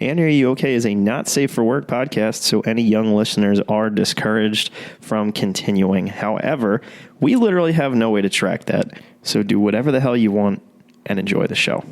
And Are You Okay is a not safe for work podcast, so any young listeners are discouraged from continuing. However, we literally have no way to track that, so do whatever the hell you want and enjoy the show.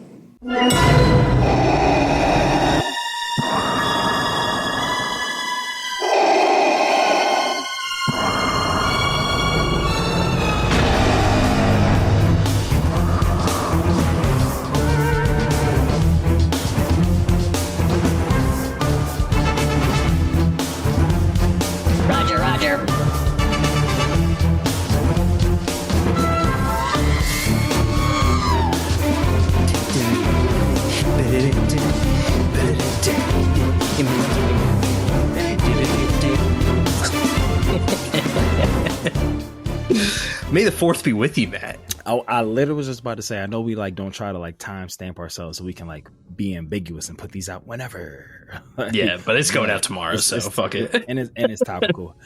May the 4th be with you, Matt. Oh, I literally was just about to say, I know we don't try to time stamp ourselves so we can be ambiguous and put these out whenever. Yeah, but it's going out tomorrow, so fuck it. And it's topical.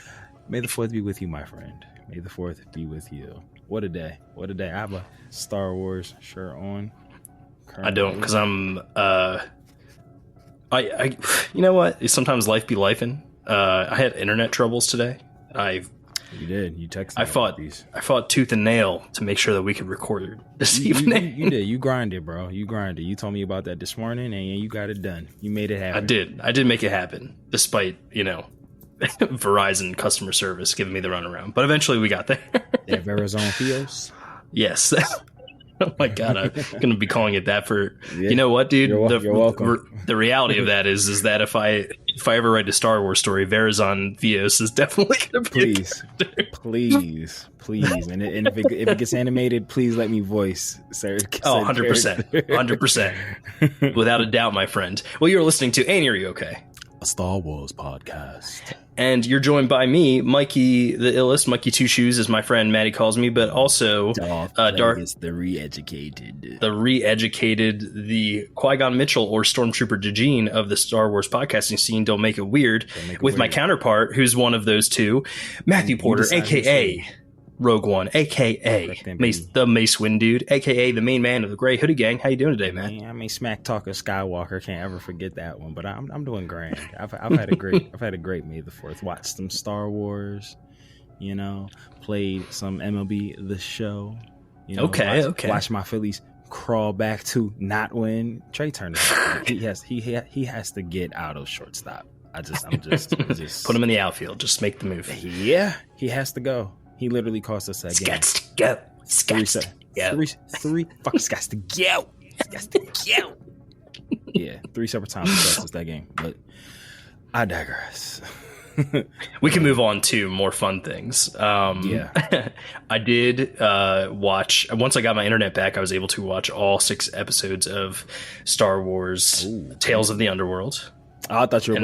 May the 4th be with you, my friend. May the 4th be with you. What a day. What a day. I have a Star Wars shirt on. Currently. I don't, because I'm I you know what? Sometimes life be lifing. I had internet troubles today. You did. You texted me. I fought tooth and nail to make sure that we could record this evening. You did. You grinded, bro. You grinded. You told me about that this morning, and you got it done. You made it happen. I did make it happen, despite, Verizon customer service giving me the runaround. But eventually we got there. They have Verizon Fios? Yes. Oh my God, I'm going to be calling it that for, you know what, dude? You're welcome. The reality of that is that if I ever write a Star Wars story, Verizon Vios is definitely going to be Please. And if it gets animated, please let me voice, sir. 100%. Without a doubt, my friend. Well, you're listening to And Are You Okay? A Star Wars podcast. And you're joined by me, Mikey the Illest, Mikey Two Shoes, as my friend Maddie calls me, but also Dark is the re-educated. The Qui-Gon Mitchell or Stormtrooper Dejeen of the Star Wars podcasting scene. Don't make it weird. My counterpart, who's one of those two, Matthew Porter, a.k.a. Rogue One, a.k.a. the Mace Windu dude, a.k.a. the main man of the Gray Hoodie Gang. How you doing today, man? I mean, Smack Talker Skywalker, can't ever forget that one, but I'm doing grand. I've had a great May the 4th. Watched some Star Wars, played some MLB The Show. Okay. Watched my Phillies crawl back to not win. Trey Turner, he has to get out of shortstop. I'm just put him in the outfield. Just make the move. Yeah, he has to go. He literally cost us that game. Three fucking Scots to go. Yeah, 3 separate times he cost us that game. But I digress. We can move on to more fun things. Yeah. I did watch, once I got my internet back, I was able to watch all 6 episodes of Star Wars Tales of the Underworld. I thought you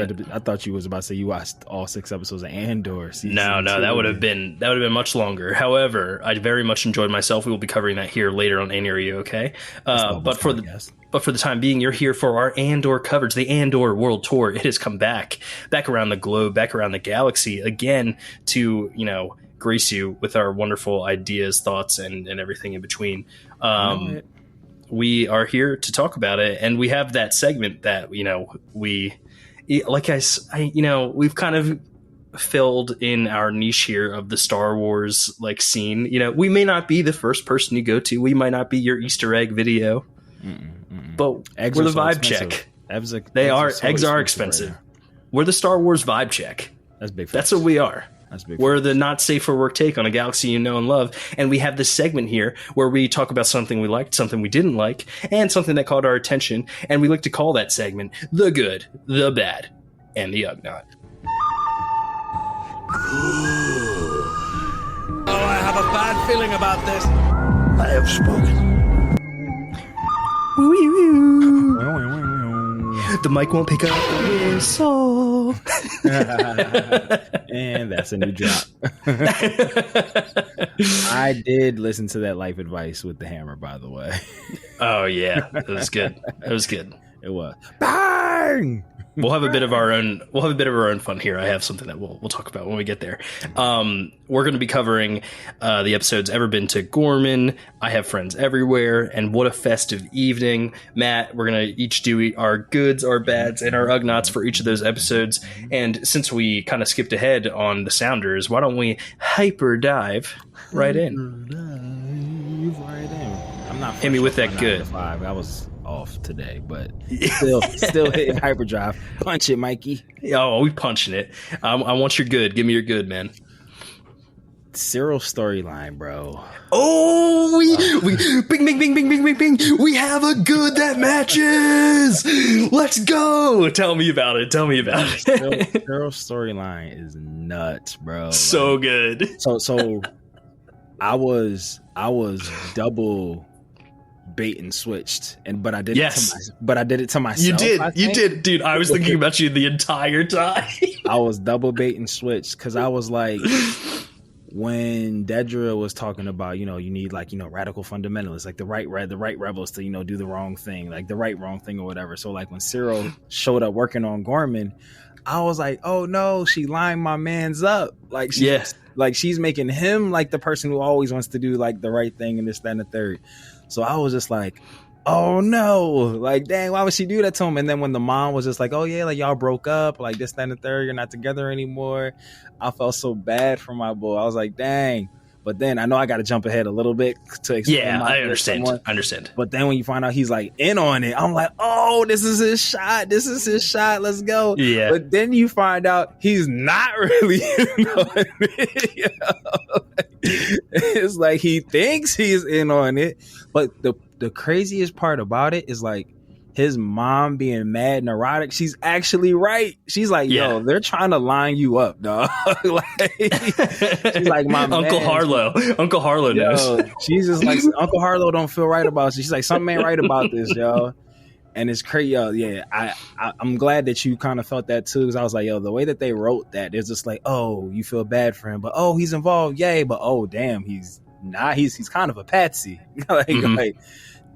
was about to say you watched all 6 episodes of Andor. No, that would have been much longer. However, I very much enjoyed myself. We will be covering that here later on And Are You Okay? But for the time being, you're here for our Andor coverage, the Andor World Tour. It has come back around the globe, back around the galaxy again to grace you with our wonderful ideas, thoughts, and everything in between. We are here to talk about it, and we have that segment that we've kind of filled in our niche here of the Star Wars scene. We may not be the first person you go to. We might not be your Easter egg video, but eggs we're the so vibe expensive. check. Eggs are expensive. Right, we're the Star Wars vibe check. That's big. That's what we are. We're the not safe for work take on a galaxy you know and love. And we have this segment here where we talk about something we liked, something we didn't like, and something that caught our attention. And we like to call that segment The Good, The Bad, and The Ugnaught. Oh, I have a bad feeling about this. I have spoken. The mic won't pick up the whistle. And that's a new drop. I did listen to that life advice with the hammer, by the way. Oh, yeah. It was good. It was. Bang! We'll have a bit of our own. We'll have a bit of our own fun here. I have something that we'll talk about when we get there. We're going to be covering the episodes Ever Been to Gorman, I Have Friends Everywhere, and What a Festive Evening. Matt, we're going to each do our goods, our bads, and our ugnots for each of those episodes. And since we kind of skipped ahead on the Sounders, why don't we hyper dive right in? I'm not hit me with that good. I was off today, but still hitting hyperdrive. Punch it, Mikey. Oh, we punching it. I want your good. Give me your good, man. Syril storyline, bro. Oh, we bing, bing, bing, bing, bing, bing, bing. We have a good that matches. Let's go. Tell me about it. Syril's storyline is nuts, bro. So good. So I was double bait and switched, but I did it to myself. You did, dude. I was thinking about you the entire time. I was double bait and switched because I was like, when Deedra was talking about, you need radical fundamentalists, like the right rebels to do the wrong thing, like the wrong thing or whatever. So like when Syril showed up working on Gorman, I was like, oh no, she lined my man's up. Like she's making him like the person who always wants to do like the right thing and this, that, and the third. So I was just like, oh no, like, dang, why would she do that to him? And then when the mom was just like, oh yeah, like y'all broke up, like this, that, and the third, you're not together anymore, I felt so bad for my boy. I was like, dang. But then I know I got to jump ahead a little bit to explain. Yeah, I understand. But then when you find out he's like in on it, I'm like, oh, this is his shot. Let's go. Yeah. But then you find out he's not really in on it. It's like he thinks he's in on it. But the craziest part about it is like his mom being mad neurotic. She's actually right. She's like, yo, they're trying to line you up, dog. She's like, my Uncle Harlow. Uncle Harlow knows. She's just like, Uncle Harlow don't feel right about it. She's like, something ain't right about this, yo. And it's crazy, yo. Yeah, I'm glad that you kind of felt that too, because I was like, yo, the way that they wrote that, it's just like, oh, you feel bad for him, but oh, he's involved, yay, but oh, damn, he's not. He's kind of a patsy.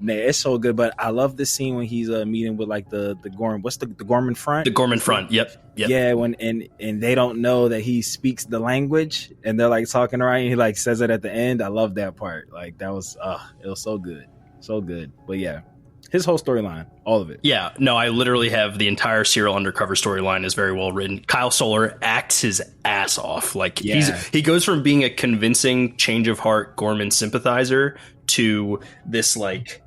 Nah, it's so good. But I love this scene when he's meeting with like the Gorman. What's the Gorman front? The Gorman front. Yep. Yeah. When and they don't know that he speaks the language, and they're like talking right, and he like says it at the end. I love that part. Like that was it was so good, so good. But yeah, his whole storyline, all of it. Yeah. No, I literally have the entire Syril undercover storyline is very well written. Kyle Soller acts his ass off. Like he goes from being a convincing change of heart Gorman sympathizer to this like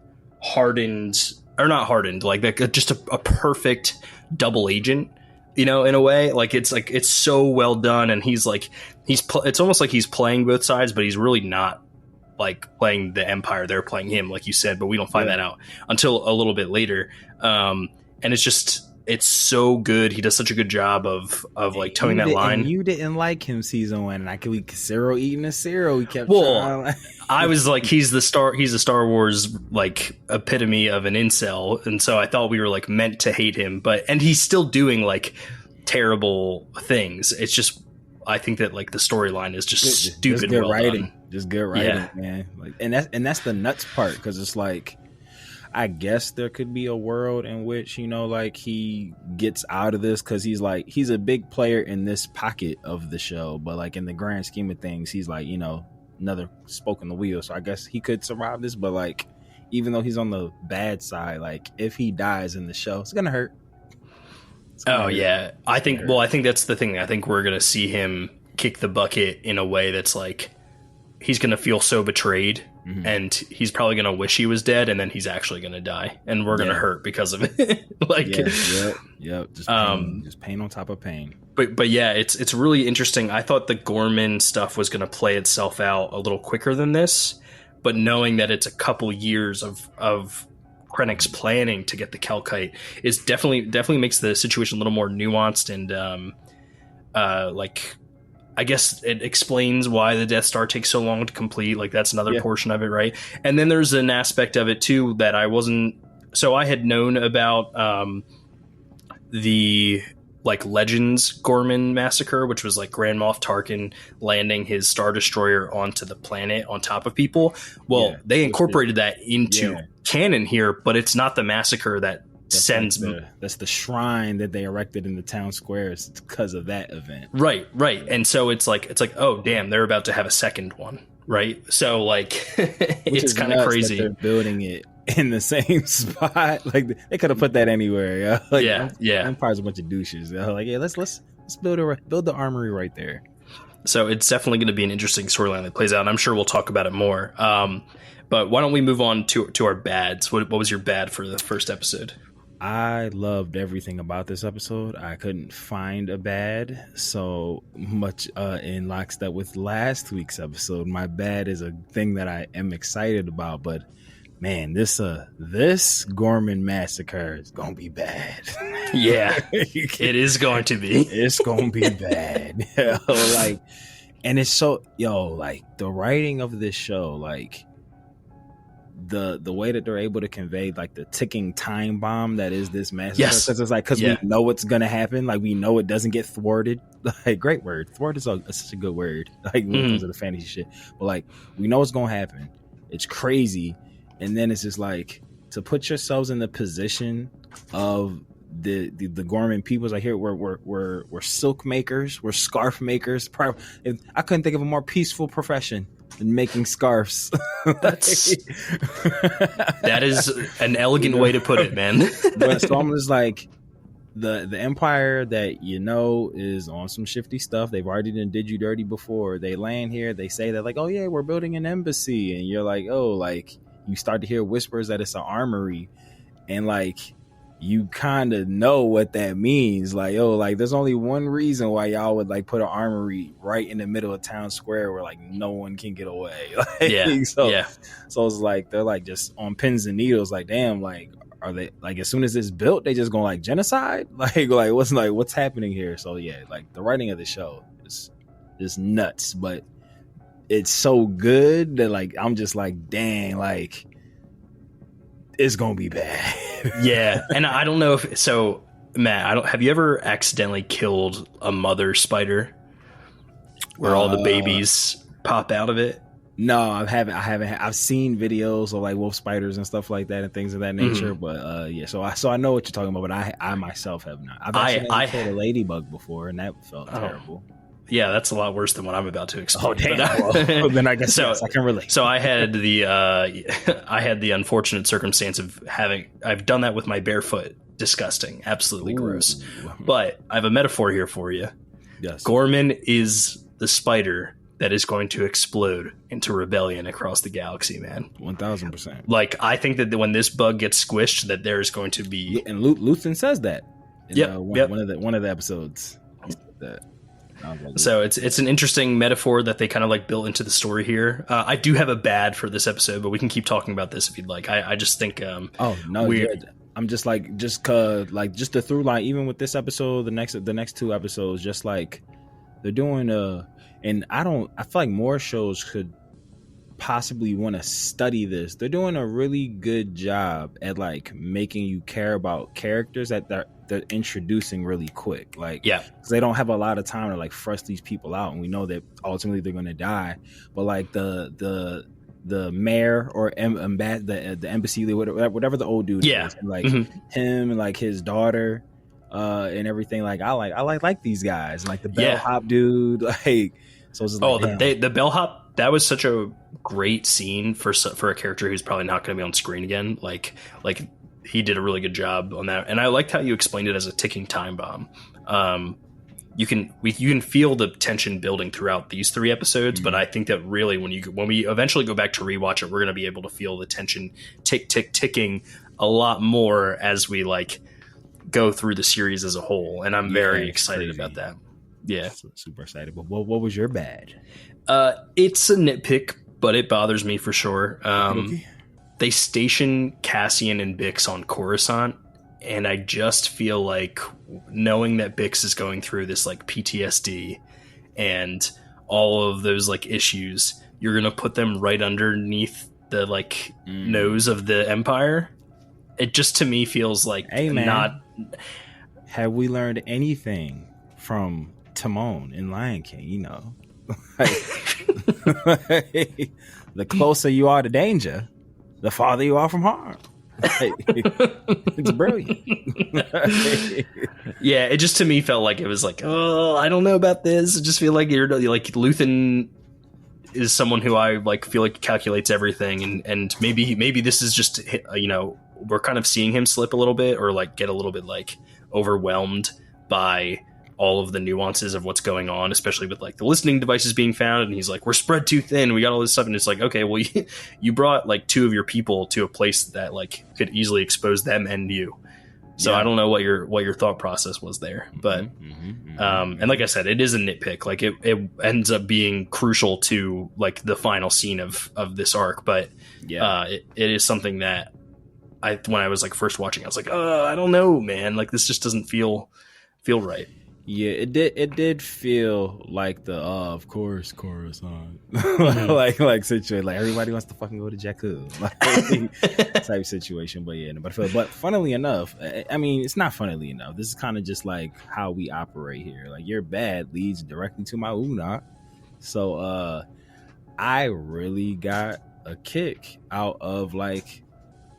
not hardened, like just a perfect double agent, in a way. Like it's so well done, and he's like it's almost like he's playing both sides, but he's really not like playing the Empire. They're playing him, like you said, but we don't find that out until a little bit later. And it's so good. He does such a good job of like towing that line. And you didn't like him season 1, and Syril eating a Syril. He kept I was like, he's the Star Wars like epitome of an incel, and so I thought we were like meant to hate him, and he's still doing like terrible things. It's just, I think that like the storyline is just stupid. Good well writing, done. Just good writing, man. Like, and that's the nuts part, because it's like, I guess there could be a world in which, like he gets out of this, because he's a big player in this pocket of the show, but like in the grand scheme of things, he's like, another spoke in the wheel. So I guess he could survive this, but like, even though he's on the bad side, like if he dies in the show, it's gonna hurt. I think that's the thing. I think we're gonna see him kick the bucket in a way that's like, he's gonna feel so betrayed. Mm-hmm. And he's probably going to wish he was dead, and then he's actually going to die, and we're going to hurt because of it. Like, just pain on top of pain. But yeah, it's really interesting. I thought the Gorman stuff was going to play itself out a little quicker than this, but knowing that it's a couple years of Krennic's planning to get the Kelkite is definitely makes the situation a little more nuanced, and like, I guess it explains why the Death Star takes so long to complete. Like, that's another portion of it, right? And then there's an aspect of it too that I had known about the like Legends Gorman massacre, which was like Grand Moff Tarkin landing his Star Destroyer onto the planet on top of people. Well, they incorporated that into canon here, but it's not the massacre that sends me. That's the shrine that they erected in the town squares because of that event. Right. And so it's like, oh damn, they're about to have a second one, right? So like, it's kind of crazy. They're building it in the same spot. Like they could have put that anywhere. Yeah. Like, Empire's a bunch of douches. They're like, yeah, let's build the armory right there. So it's definitely going to be an interesting storyline that plays out. And I'm sure we'll talk about it more. But why don't we move on to our bads? What was your bad for the first episode? I loved everything about this episode. I couldn't find a bad so much in lockstep with last week's episode. My bad is a thing that I am excited about, but man, this Gorman massacre is gonna be bad. Yeah, it is going to be. It's gonna be bad. Like, and it's so like the writing of this show, like the way that they're able to convey like the ticking time bomb that is this massacre. Yes, because it's like we know what's gonna happen. Like we know it doesn't get thwarted. Like great word, thwart is such a good word. Like when it comes to the fantasy shit, but like we know what's gonna happen. It's crazy. And then it's just like to put yourselves in the position of the Gorman peoples. Like here, we're silk makers, we're scarf makers. I couldn't think of a more peaceful profession than making scarves. That is an elegant way to put it, man. But so I'm just like the Empire that is on some shifty stuff. They've already did you dirty before. They land here, they say that like, oh yeah, we're building an embassy, and you're like, oh, like. You start to hear whispers that it's an armory, and like you kind of know what that means. Like, oh, like there's only one reason why y'all would like put an armory right in the middle of town square where like no one can get away. Like, so it's like they're like just on pins and needles. Like, damn, like are they like as soon as it's built, they just going like genocide? Like what's happening here? So yeah, like the writing of the show is nuts, but it's so good that like I'm just like, dang, like it's gonna be bad. Yeah, and I don't know if so, Matt. Have you ever accidentally killed a mother spider, where all the babies pop out of it? No, I haven't. I've seen videos of like wolf spiders and stuff like that and things of that nature. But so I know what you're talking about. But I myself have not. I've killed a ladybug before, and that felt terrible. Yeah, that's a lot worse than what I'm about to explain. Oh damn! Well, then I guess I can relate. So I had the unfortunate circumstance of I've done that with my barefoot. Disgusting, absolutely gross. But I have a metaphor here for you. Yes, Gorman is the spider that is going to explode into rebellion across the galaxy, man. 1000%. Like I think that when this bug gets squished, that there is going to be, and Luthen says that. In one of the episodes. He said that. So it's an interesting metaphor that they kind of like built into the story here. I do have a bad for this episode, but we can keep talking about this if you'd like. I just think weird. I'm just like just the through line, even with this episode, the next two episodes, just like they're doing and I feel like more shows could possibly want to study this. They're doing a really good job at like making you care about characters that they're introducing really quick, like because they don't have a lot of time to like frustrate these people out, and we know that ultimately they're going to die. But like the mayor or the embassy, whatever the old dude is, and like him and like his daughter and everything, like I like these guys, and like the bellhop dude, like so it's just the bellhop. That was such a great scene for a character who's probably not going to be on screen again. Like he did a really good job on that, and I liked how you explained it as a ticking time bomb. You can feel the tension building throughout these three episodes, but I think that really when we eventually go back to rewatch it, we're going to be able to feel the tension ticking a lot more as we like go through the series as a whole, and I'm very excited about that. Yeah, super excited. But what was your bad? It's a nitpick, but it bothers me for sure. They station Cassian and Bix on Coruscant, and I just feel like knowing that Bix is going through this like PTSD and all of those like issues, you're gonna put them right underneath the like nose of the Empire. It just to me feels like not. Have we learned anything from Timon in Lion King? The closer you are to danger, the farther you are from harm. It's brilliant. Yeah, it just to me felt like it was like, oh, I don't know about this. I just feel like you're like Luthen is someone who I like feel like calculates everything, and maybe this is just, you know, we're kind of seeing him slip a little bit or like get a little bit like overwhelmed by all of the nuances of what's going on, especially with like the listening devices being found, and he's like, we're spread too thin, we got all this stuff, and it's like, okay, well, you brought like 2 of your people to a place that like could easily expose them and you. So yeah. I don't know what your thought process was there, but and like I said, it is a nitpick. Like it ends up being crucial to like the final scene of this arc, but it is something that when I was like first watching, I was like, I don't know, man. Like this just doesn't feel right. Yeah, it did feel like the of course Coruscant like situation, like everybody wants to fucking go to Jakku, like type situation. But yeah, but funnily enough, I mean, it's not funnily enough. This is kind of just like how we operate here. Like your bad leads directly to my Una. So I really got a kick out of like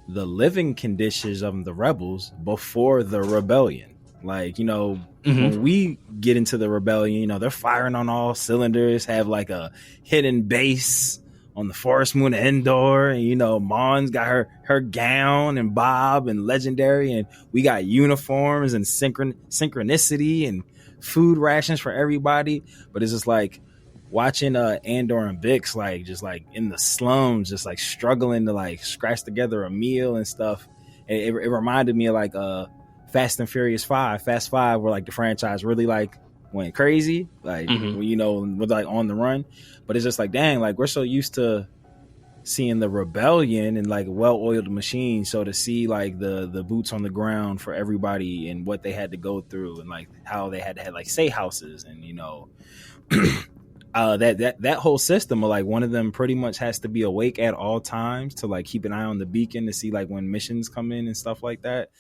the living conditions of the rebels before the rebellion. Like, you know, when we get into the rebellion, you know, they're firing on all cylinders, have like a hidden base on the forest moon of Endor. And, you know, Mon's got her gown and Bob and Legendary. And we got uniforms and synchronicity and food rations for everybody. But it's just like watching Andor and Bix, like just like in the slums, just like struggling to like scratch together a meal and stuff. It reminded me of like Fast and Furious 5, Fast 5, where like the franchise really like went crazy, like you know, with like on the run. But it's just like, dang, like we're so used to seeing the rebellion and like well-oiled machine. So to see like the boots on the ground for everybody and what they had to go through and like how they had to have like safe houses and, you know, that whole system of like one of them pretty much has to be awake at all times to like keep an eye on the beacon to see like when missions come in and stuff like that.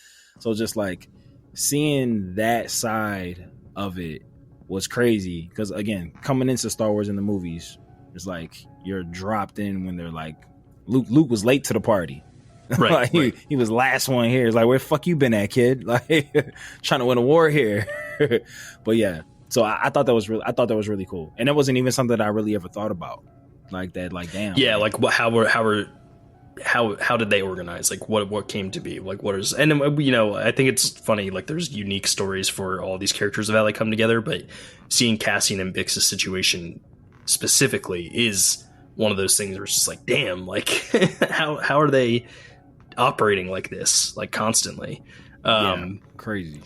So just like seeing that side of it was crazy because, again, coming into Star Wars in the movies, it's like you're dropped in when they're like, Luke was late to the party. Right, like, he was last one here. It's like, where the fuck you been at, kid? Like trying to win a war here. But yeah, so I thought that was really cool, and that wasn't even something that I really ever thought about like that. Like, damn. Yeah, like how did they organize, like what came to be, like what is, and you know, I think it's funny, like there's unique stories for all these characters of how they come together, but seeing Cassian and Bix's situation specifically is one of those things where it's just like, damn, like how are they operating like this, like constantly? Crazy.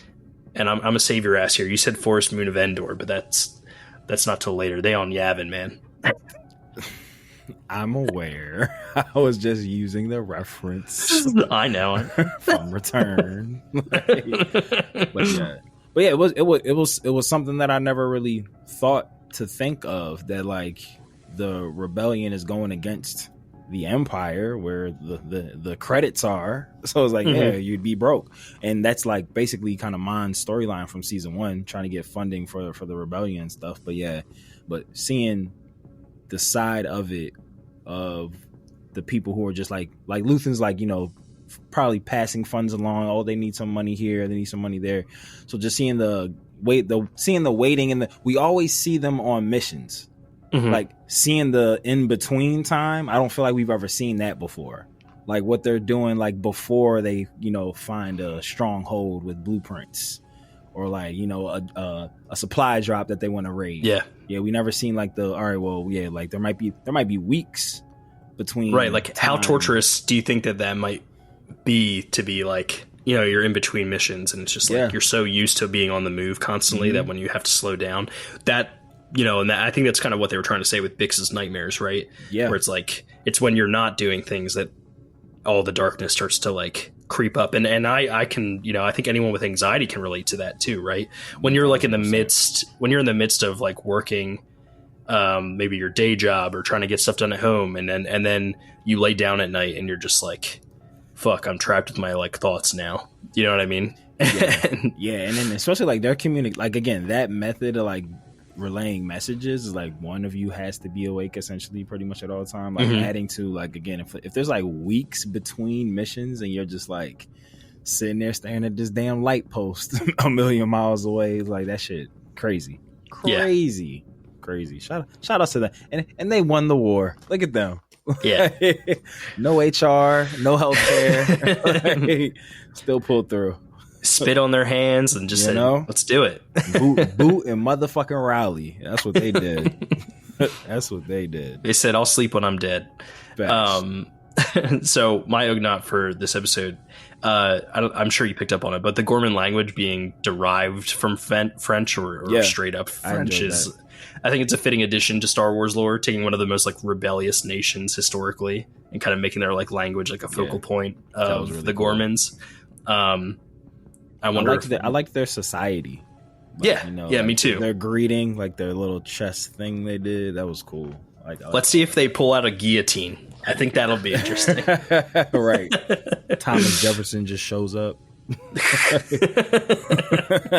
And I'm a save your ass here. You said Forest Moon of Endor, but that's not till later. They on Yavin, man. I'm aware. I was just using the reference. I know from Return. But yeah, it was something that I never really thought to think of, that like the rebellion is going against the Empire where the credits are. So it's like, yeah, you'd be broke, and that's like basically kind of Mon's storyline from season 1, trying to get funding for the rebellion and stuff. But yeah, but seeing the side of it of the people who are just like Luthen's, like, you know, probably passing funds along. Oh, they need some money here, they need some money there. So just seeing the waiting, and we always see them on missions. Like seeing the in between time, I don't feel like we've ever seen that before. Like what they're doing, like before they, you know, find a stronghold with blueprints, or like, you know, a supply drop that they want to raid. Yeah, we never seen like the, all right, well, yeah, like there might be weeks between. Right, like time. How torturous do you think that might be to be like, you know, you're in between missions and it's just like you're so used to being on the move constantly that when you have to slow down, that, you know, and I think that's kind of what they were trying to say with Bix's nightmares, right? Yeah, where it's like, it's when you're not doing things that all the darkness starts to like creep up, and I can, you know, I think anyone with anxiety can relate to that too, right? When you're like in the midst of like working, maybe your day job or trying to get stuff done at home, and then you lay down at night and you're just like, fuck, I'm trapped with my like thoughts now. You know what I mean? Yeah, and then especially like their community, like again, that method of like relaying messages is like one of you has to be awake essentially pretty much at all time. Like adding to like, again, if there's like weeks between missions and you're just like sitting there staring at this damn light post a million miles away, like that shit crazy. Shout out to them. And they won the war. Look at them. Yeah. No HR, no healthcare. Still pulled through. Spit on their hands and just said, let's do it. boot and motherfucking rally. That's what they did. That's what they did. They said, I'll sleep when I'm dead. So my Ugnaught for this episode, I'm sure you picked up on it, but the Gorman language being derived from French or straight up French is, I think it's a fitting addition to Star Wars lore, taking one of the most like rebellious nations historically and kind of making their like language like a focal point of really the Gormans. I wonder. I liked their society. Like, like me too. Their greeting, like their little chest thing they did, that was cool. Let's see if they pull out a guillotine. I think that'll be interesting. Right. Thomas Jefferson just shows up.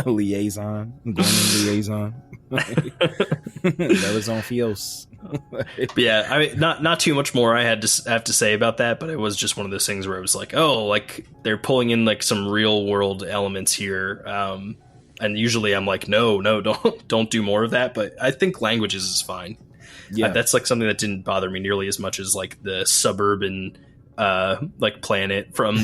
Liaison. Gorman liaison. That was on Fios. Yeah, I mean, not too much more I have to say about that, but it was just one of those things where it was like, oh, like they're pulling in like some real world elements here. And usually I'm like, no, don't do more of that. But I think languages is fine. Yeah, that's like something that didn't bother me nearly as much as like the suburban like planet from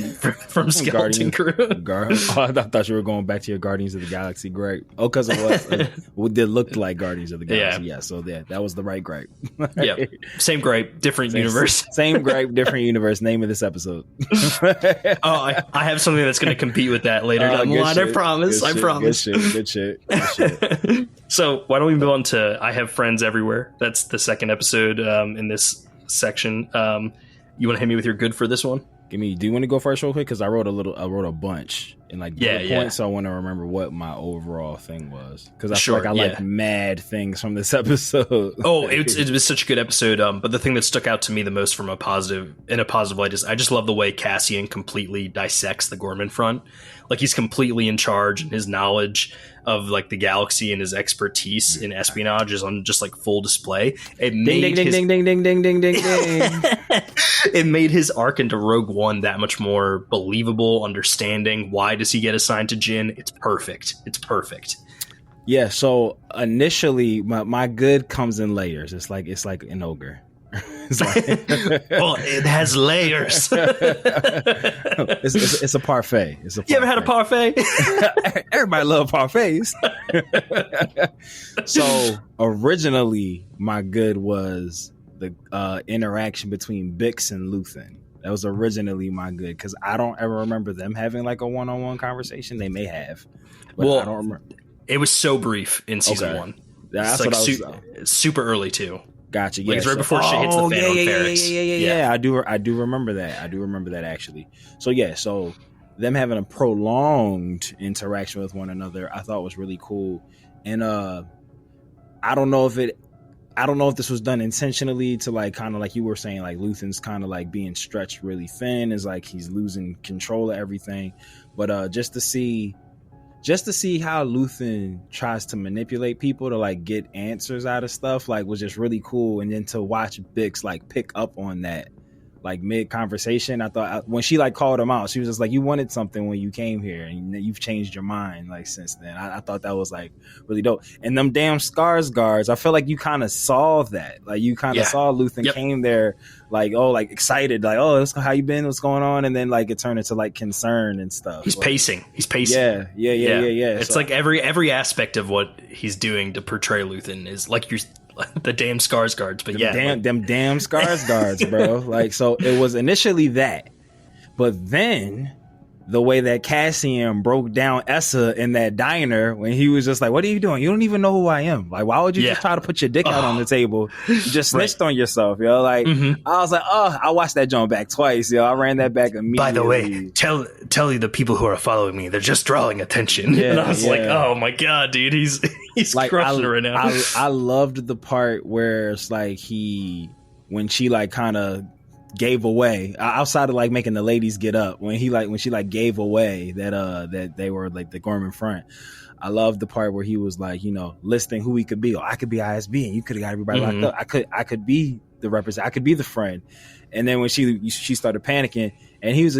Skeleton Crew. I thought you were going back to your Guardians of the Galaxy gripe. Oh, because it looked like Guardians of the Galaxy. Yeah, so that was the right gripe. Yeah, same gripe, different universe. Same gripe, different universe. Name of this episode. I have something that's going to compete with that later down the line. I promise. Good shit. So why don't we move on to I Have Friends Everywhere? That's the second episode in this section. You want to hit me with your good for this one? Do you want to go first real quick? Because I wrote a bunch in like bullet points, so I want to remember what my overall thing was. Because I feel like I like mad things from this episode. Oh, it was such a good episode. But the thing that stuck out to me the most from a positive light is I just love the way Cassian completely dissects the Gorman front. Like he's completely in charge, and his knowledge of like the galaxy and his expertise in espionage is on just like full display. It made ding. It made his arc into Rogue One that much more believable, understanding. Why does he get assigned to Jyn? It's perfect. Yeah, so initially my good comes in layers. It's like an ogre. It's like, well, it has layers. It's a parfait. You ever had a parfait? Everybody love parfaits. So originally, my good was the interaction between Bix and Luthen. That was originally my good because I don't ever remember them having like a one-on-one conversation. They may have, but I don't remember. It was so brief in season one. That's like what I was. Super early too. Gotcha. Like right before she hits the fan on Ferrix. Yeah. I do remember that. I do remember that actually. So so them having a prolonged interaction with one another, I thought was really cool. And I don't know if this was done intentionally to like kind of like you were saying, like Luthen's kind of like being stretched really thin, is like he's losing control of everything. But just to see how Luthen tries to manipulate people to like get answers out of stuff, like was just really cool. And then to watch Bix like pick up on that like mid conversation, I thought when she like called him out, she was just like, you wanted something when you came here and you've changed your mind like since then. I thought that was like really dope. And them damn Scars guards, I feel like you kind of saw that, like you kind of saw Luthen came there like, oh, like excited, like, oh, how you been, what's going on, and then like it turned into like concern and stuff. He's like, pacing. Yeah. It's so, like every aspect of what he's doing to portray Luthen is like you're the damn Scars guards, but them damn Scars guards, bro. Like, so it was initially that, but then the way that Cassian broke down Essa in that diner when he was just like, what are you doing? You don't even know who I am. Like, why would you just try to put your dick out on the table? You just snitched on yourself, yo. Like, I was like, I watched that joint back twice, yo. I ran that back immediately. By the way, tell you the people who are following me, they're just drawing attention. Yeah, and I was like, oh my God, dude, he's like, crushing it right now. I loved the part where it's like when she like kind of gave away outside of like making the ladies get up when she like gave away that they were like the Gorman front. I love the part where he was like, listing who he could be. Oh, I could be ISB, and you could have got everybody locked up. I could be the representative. I could be the friend. And then when she started panicking, and he's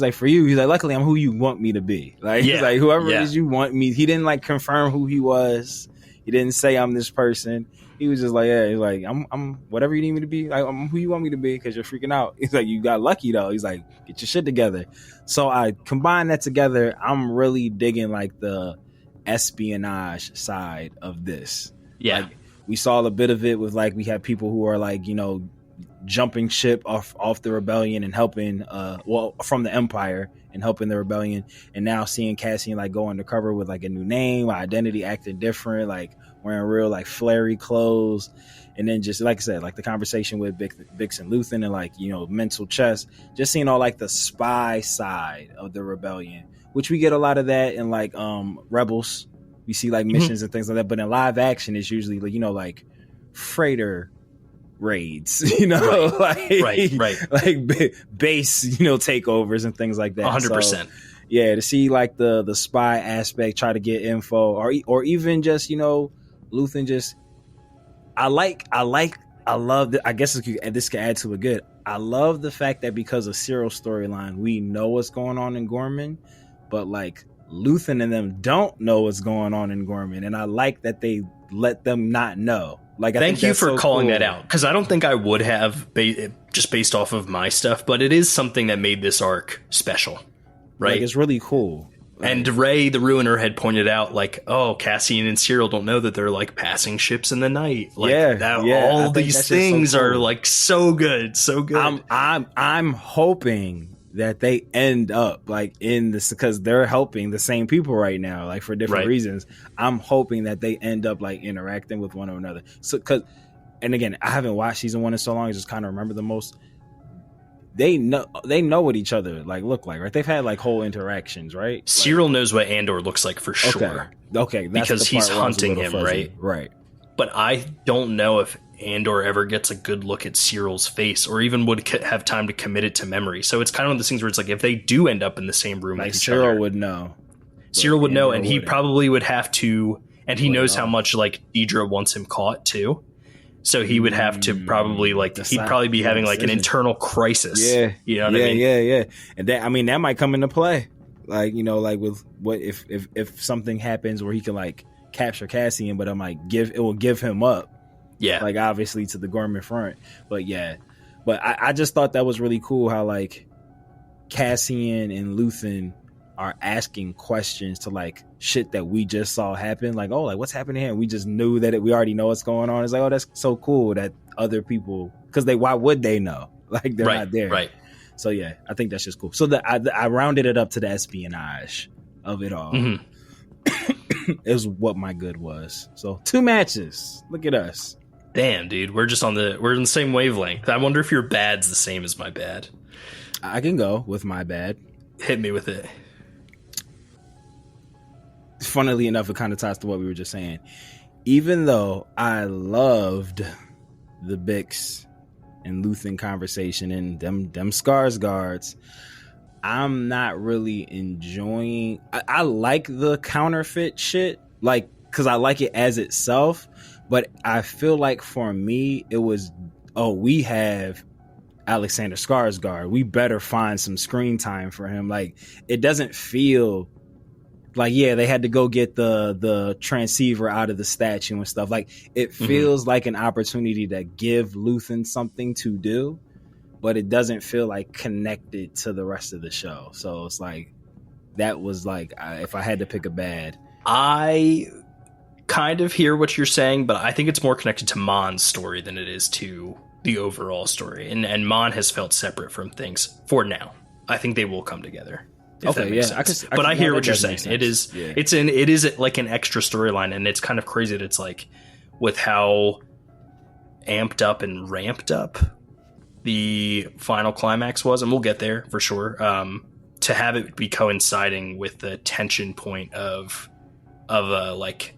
like, for you, he's like, luckily I'm who you want me to be. Like, he's like, whoever it is you want me. He didn't like confirm who he was. He didn't say I'm this person. He was just like, yeah, he's like, I'm whatever you need me to be. Like, I'm who you want me to be, because you're freaking out. He's like, you got lucky though. He's like, get your shit together. So I combine that together. I'm really digging like the espionage side of this. Yeah. Like, we saw a bit of it with like, we had people who are like, jumping ship off the rebellion and helping from the Empire and helping the rebellion, and now seeing Cassian like go undercover with like a new name, identity, acting different, like wearing real like flary clothes, and then just like I said, like the conversation with Bix and Luthen, and like mental chess, just seeing all like the spy side of the rebellion, which we get a lot of that in like Rebels. We see like missions and things like that, but in live action it's usually like like freighter raids, right. like base, takeovers and things like that. 100%. So, yeah, to see like the spy aspect, try to get info, or even just Luthen just. I love. I guess this could add to it good. I love the fact that because of Syril's storyline, we know what's going on in Gorman, but like Luthen and them don't know what's going on in Gorman, and I like that they let them not know. Like, thank you for calling that out, because I don't think I would have just based off of my stuff, but it is something that made this arc special, right? Like, it's really cool. And Rey, the Ruiner, had pointed out, like, oh, Cassian and Syril don't know that they're like passing ships in the night. Like, all these things are like so good, so good. I'm hoping that they end up like in this, because they're helping the same people right now, like for different reasons. I'm hoping that they end up like interacting with one another. So, and again, I haven't watched season 1 in so long, I just kind of remember the most. They know what each other like look like, right? They've had like whole interactions, right? Syril knows what Andor looks like for sure. Okay, that's because he's hunting him, fuzzy. right? Right. But I don't know if Andor ever gets a good look at Syril's face, or even would have time to commit it to memory. So it's kind of one of those things where it's like, if they do end up in the same room like with each Syril other, would know. Syril would know, and he probably would have to, and he knows how much like Deedra wants him caught too. So he would have to probably like, he'd probably be having like an internal crisis. Yeah. You know what I mean? Yeah. And that might come into play. Like, like with what if something happens where he can like capture Cassian, but it will give him up. Yeah. Like obviously to the Gorman front. But yeah. But I just thought that was really cool how like Cassian and Luthen are asking questions to like shit that we just saw happen. Like, oh, like what's happening here? And we just knew that we already know what's going on. It's like, oh, that's so cool that other people, because why would they know? Like they're not there. Right. So yeah, I think that's just cool. So I rounded it up to the espionage of it all. Is what my good was. So 2 matches. Look at us. Damn, dude, we're in the same wavelength. I wonder if your bad's the same as my bad. I can go with my bad. Hit me with it. Funnily enough, it kind of ties to what we were just saying. Even though I loved the Bix and Luthen conversation and them Skarsgårds, I'm not really enjoying. I like the counterfeit shit, like, because I like it as itself. But I feel like for me, it was, we have Alexander Skarsgård. We better find some screen time for him. Like, it doesn't feel like, yeah, they had to go get the transceiver out of the statue and stuff. Like, it feels like an opportunity to give Luthen something to do, but it doesn't feel like connected to the rest of the show. So it's like, that was like, if I had to pick a bad. I kind of hear what you're saying, but I think it's more connected to Mon's story than it is to the overall story. And Mon has felt separate from things for now. I think they will come together. Okay, yeah, but I hear what you're saying. It is, it is like an extra storyline, and it's kind of crazy that it's like, with how amped up and ramped up the final climax was, and we'll get there for sure. To have it be coinciding with the tension point of like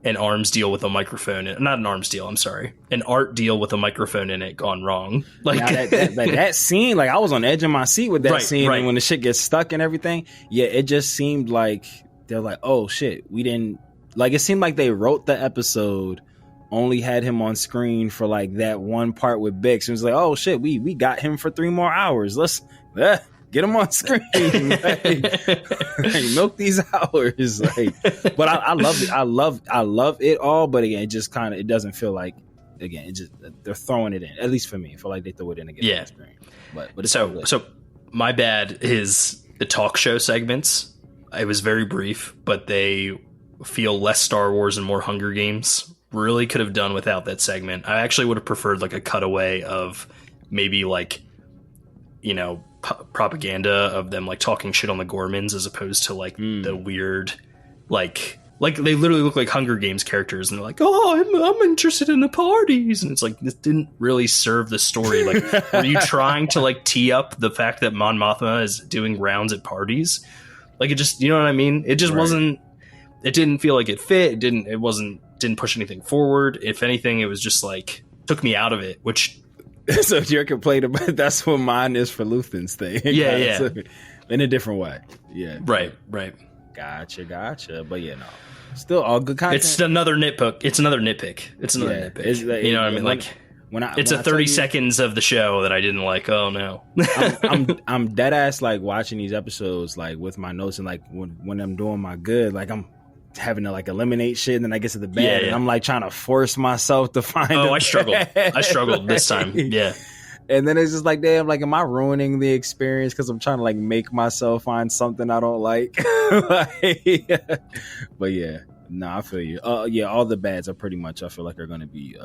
an arms deal with a microphone, not an arms deal, I'm sorry, an art deal with a microphone in it gone wrong. Like that scene, like I was on the edge of my seat with that scene, and when the shit gets stuck and everything, yeah, it just seemed like they're like, oh shit, we didn't like. It seemed like they wrote the episode, only had him on screen for like that one part with Bix. It was like, oh shit, we got him for 3 more hours. Let's get him on screen. Like, milk these hours. Like, but I love it. I love it all. But again, it just kind of, it doesn't feel like, again, it just, they're throwing it in. At least for me, I feel like they throw it in again. Yeah. On screen. But it's so my bad is the talk show segments. It was very brief, but they feel less Star Wars and more Hunger Games. Really could have done without that segment. I actually would have preferred like a cutaway of maybe like, you know, propaganda of them like talking shit on the Gormans as opposed to like the weird like they literally look like Hunger Games characters and they're like, oh, I'm interested in the parties, and it's like, this didn't really serve the story. Like, were you trying to like tee up the fact that Mon Mothma is doing rounds at parties? Like, it just, you know what I mean? It just wasn't, it didn't feel like it fit. It didn't push anything forward. If anything, it was just like, took me out of it, which. So your complaint about, that's what mine is for Luthen's thing. Yeah. In a different way. Yeah. Right. Gotcha. But yeah, no. Still all good content. It's another nitpick. It's another nitpick. It's like, you know what I mean? Like, it's a 30 seconds of the show that I didn't like. Oh no. I'm dead ass like watching these episodes like with my notes, and like when I'm doing my good, like I'm having to like eliminate shit, and then I get to the bad and I'm like trying to force myself to find. Oh, I struggled this time. Yeah. And then it's just like, damn, like, am I ruining the experience because I'm trying to like make myself find something I don't like? But yeah, no, I feel you. Yeah, all the bads are pretty much, I feel like, are going to be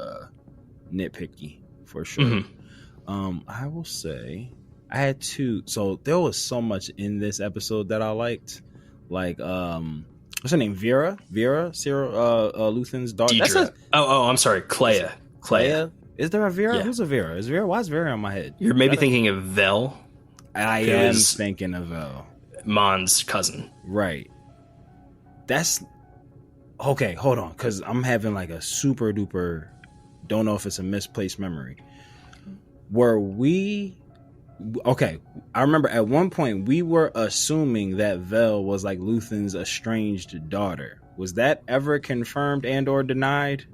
nitpicky for sure. Mm-hmm. I will say I had 2. So there was so much in this episode that I liked. Like, what's her name? Vera, Syril, Luthen's daughter. Deedra. I'm sorry, Clea. Is there a Vera? Yeah. Who's a Vera? Is Vera? Why is Vera on my head? You're maybe thinking of Vel. I am thinking of Vel. Mon's cousin. Right. That's okay. Hold on, because I'm having like a super duper. Don't know if it's a misplaced memory. Were we? Okay, I remember at one point we were assuming that Vel was like Luthen's estranged daughter. Was that ever confirmed and or denied?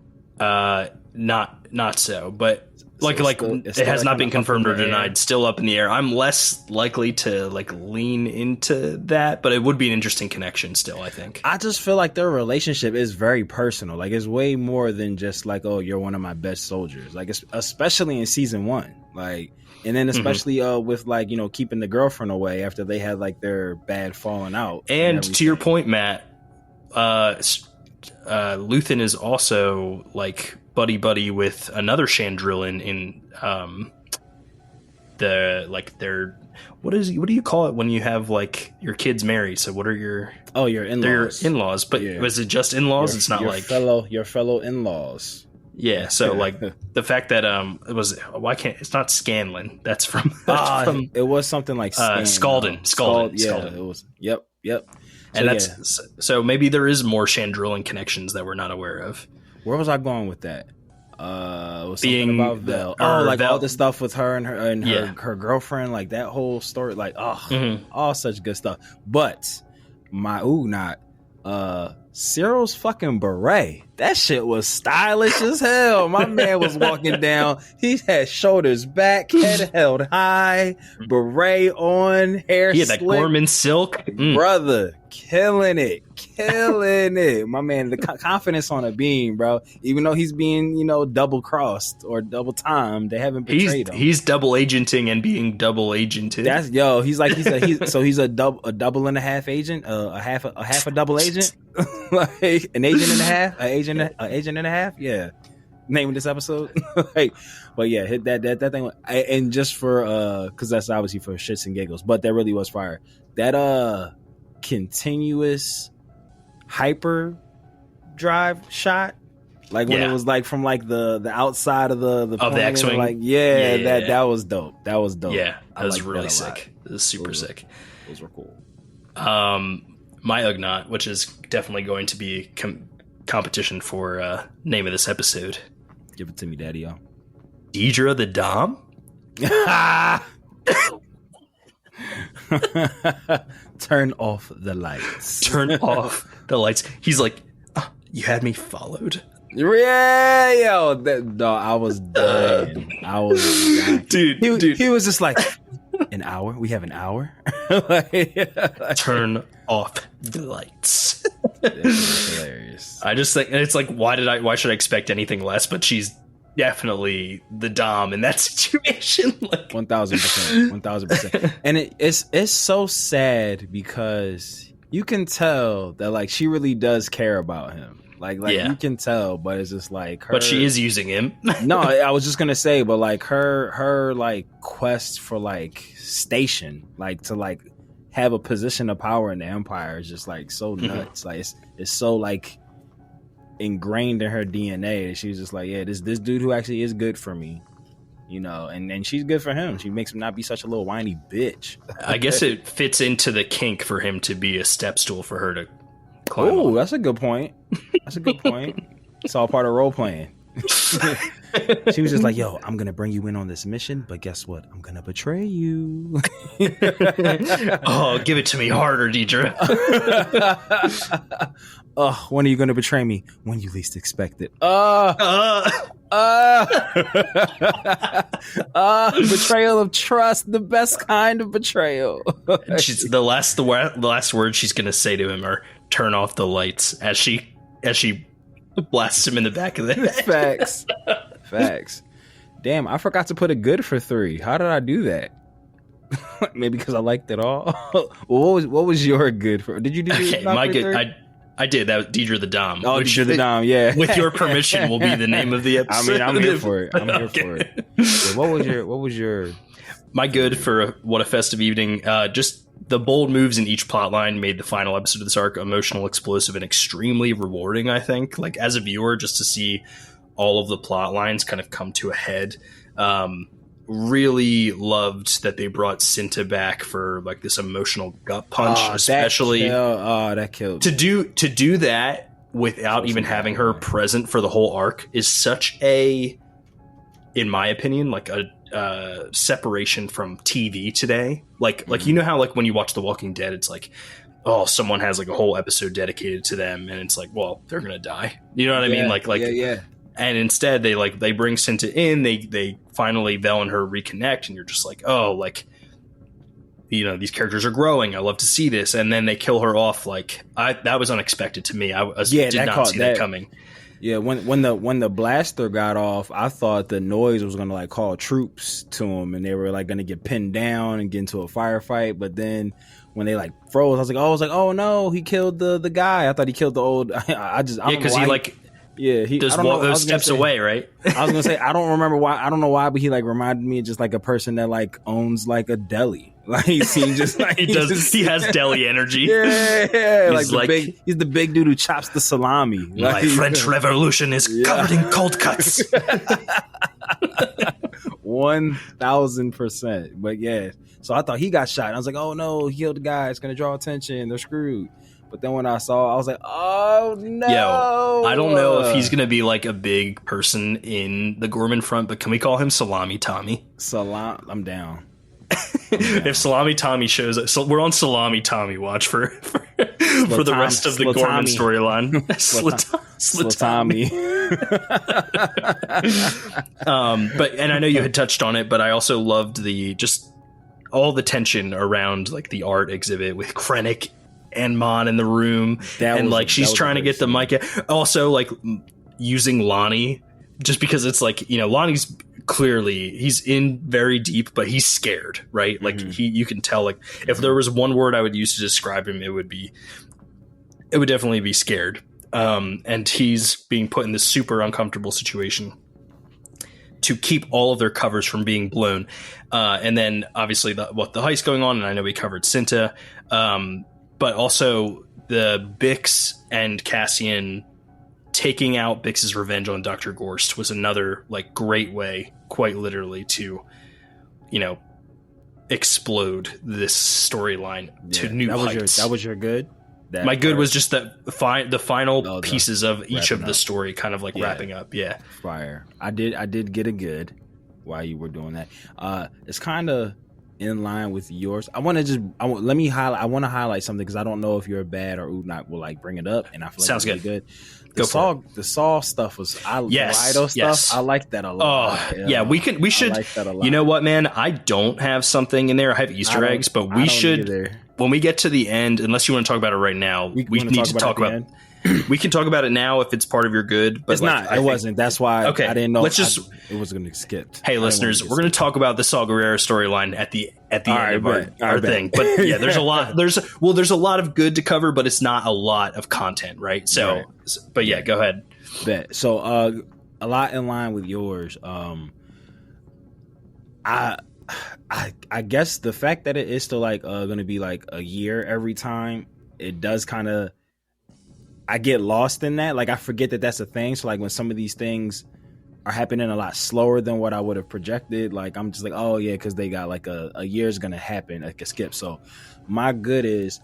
Not so, but like it still has not been confirmed or denied. Air. Still up in the air. I'm less likely to like lean into that, but it would be an interesting connection still, I think. I just feel like their relationship is very personal. Like, it's way more than just like, oh, you're one of my best soldiers. Like, especially in season 1, like, and then especially with like, you know, keeping the girlfriend away after they had like their bad falling out. And to your point, Matt, Luthen is also like buddy with another Chandrillan in their what do you call it when you have like your kids married? So what are your in-laws? Your in-laws, but was it just in-laws? It's not like your fellow in-laws. Yeah, so like the fact that it's not Scanlan. That's from it was something like Scaldin. Yeah, it was. Yep. And so maybe there is more Chandrillan connections that we're not aware of. Where was I going with that? Was being something about Vel. All the stuff with her and her girlfriend, like that whole story, like all such good stuff. But Syril's fucking beret. That shit was stylish as hell. My man was walking down. He had shoulders back, head held high, beret on, hair slick. That Gorman silk. Brother, killing it. My man, the confidence on a beam, bro. Even though he's being, you know, double crossed or double timed, they haven't betrayed him. He's double agenting and being double agented. He's a double and a half agent, a half a double agent, like an agent and a half, an agent and a half. Yeah, name of this episode. Like, but yeah, hit that thing, and just for because that's obviously for shits and giggles, but that really was fire. That continuous hyper drive shot, like when it was like from like the outside of the X-wing, like that was dope. Yeah, that was really sick. It was super sick. Those were cool. My Ugnaught, which is definitely going to be competition for name of this episode. Give it to me, Daddy-o. Deedra the Dom? Turn off the lights. Turn off the lights. He's like, you had me followed. Yeah, yo, I was dying. Dude. He was just like, an hour? We have an hour? Turn off the lights. That's hilarious. I just think, and it's like, why should I expect anything less? But she's definitely the dom in that situation. Like 1000%. And it's so sad because you can tell that like she really does care about him. Like you can tell, but it's just like her. But she is using him. No, I was just gonna say, but like her like quest for like station, like to like have a position of power in the Empire is just like so nuts. Like it's so like ingrained in her DNA. She's just like, yeah, this dude who actually is good for me, you know, and she's good for him. She makes him not be such a little whiny bitch. I guess it fits into the kink for him to be a step stool for her to climb. Oh, that's a good point. It's all part of role playing. She was just like, yo, I'm gonna bring you in on this mission, but guess what? I'm gonna betray you. Oh, give it to me harder, Deedra. When are you gonna betray me? When you least expect it. Betrayal of trust, the best kind of betrayal. She's the last words she's gonna say to him are turn off the lights as she blasts him in the back of the head. Facts. Damn, I forgot to put a good for 3. How did I do that? Maybe because I liked it all. Well, what was your good for? Did you do my good? 3? I did. That was Deedra the Dom. Oh, Deedra the Dom, yeah. With your permission, will be the name of the episode. I mean, I'm here for it. Yeah, what was your? My good for what a festive evening. Just the bold moves in each plotline made the final episode of this arc emotional, explosive, and extremely rewarding. I think, like as a viewer, just to see all of the plot lines kind of come to a head. Really loved that they brought Cinta back for like this emotional gut punch, especially that killed to do that without even having her present for the whole arc is such a, in my opinion, like a separation from TV today. Like you know how like when you watch The Walking Dead, it's like, oh, someone has like a whole episode dedicated to them, and it's like, well, they're gonna die. You know what I mean? Like yeah. And instead they bring Cinta in, they finally Vel and her reconnect, and you're just like, oh, like, you know, these characters are growing. I love to see this. And then they kill her off. Like that was unexpected to me. I did not see that coming. Yeah, when the blaster got off, I thought the noise was gonna like call troops to him, and they were like gonna get pinned down and get into a firefight. But then when they like froze, I was like, oh no, he killed the guy. I thought he killed the old. I don't know why he does walk those steps away, right? I was gonna say I don't remember why. I don't know why, but he like reminded me of just like a person that like owns like a deli. Like he seems just like he does. He has deli energy. Yeah, he's the big dude who chops the salami. My French Revolution is covered in cold cuts. 1000%. But yeah, so I thought he got shot. I was like, oh no, he killed the guy. It's gonna draw attention. They're screwed. But then when I saw, I was like, oh no. Yo, I don't know if he's going to be like a big person in the Gorman front, but can we call him Salami Tommy? I'm down. If Salami Tommy shows up, so we're on Salami Tommy watch for the rest of the Gorman storyline. Slatami. But I know you had touched on it, but I also loved just all the tension around like the art exhibit with Krennic and Mon in the room, and like she's trying to get the mic. Also, like using Lonnie, just because it's like, you know, Lonnie's clearly he's in very deep, but he's scared, right? Like you can tell. Like if there was one word I would use to describe him, it would definitely be scared. And he's being put in this super uncomfortable situation to keep all of their covers from being blown. And then obviously the heist going on, and I know we covered Cinta. But also the Bix and Cassian taking out Bix's revenge on Dr. Gorst was another like great way, quite literally, to, you know, explode this storyline to new heights. That was your good? My good was just the final pieces of each of the story kind of like wrapping up. Yeah. Fire. I did get a good while you were doing that. It's kind of in line with yours. I want to highlight something because I don't know if you're bad or Udnak will like bring it up, and I feel like sounds it's really good. The Saw stuff was the Lido stuff. I like that a lot. Oh yeah, we should. Like that a lot. You know what, man? I don't have something in there. I have Easter eggs, but we should when we get to the end. Unless you want to talk about it right now, we need to talk about. We can talk about it now if it's part of your good, but it's not. It wasn't. That's why. Okay, I didn't know. It was going to skip. Hey, listeners, we're going to talk about the Saw Gerrara storyline at the end of our thing. But yeah, there's a lot. There's a lot of good to cover, but it's not a lot of content, right? So, but yeah, go ahead. Bet. So, a lot in line with yours. I guess the fact that it is still like going to be like a year every time, it does kind of. I get lost in that. Like, I forget that that's a thing. So, like, when some of these things are happening a lot slower than what I would have projected, like, I'm just like, oh, yeah, because they got, like, a year's going to happen, like a skip. So, my good is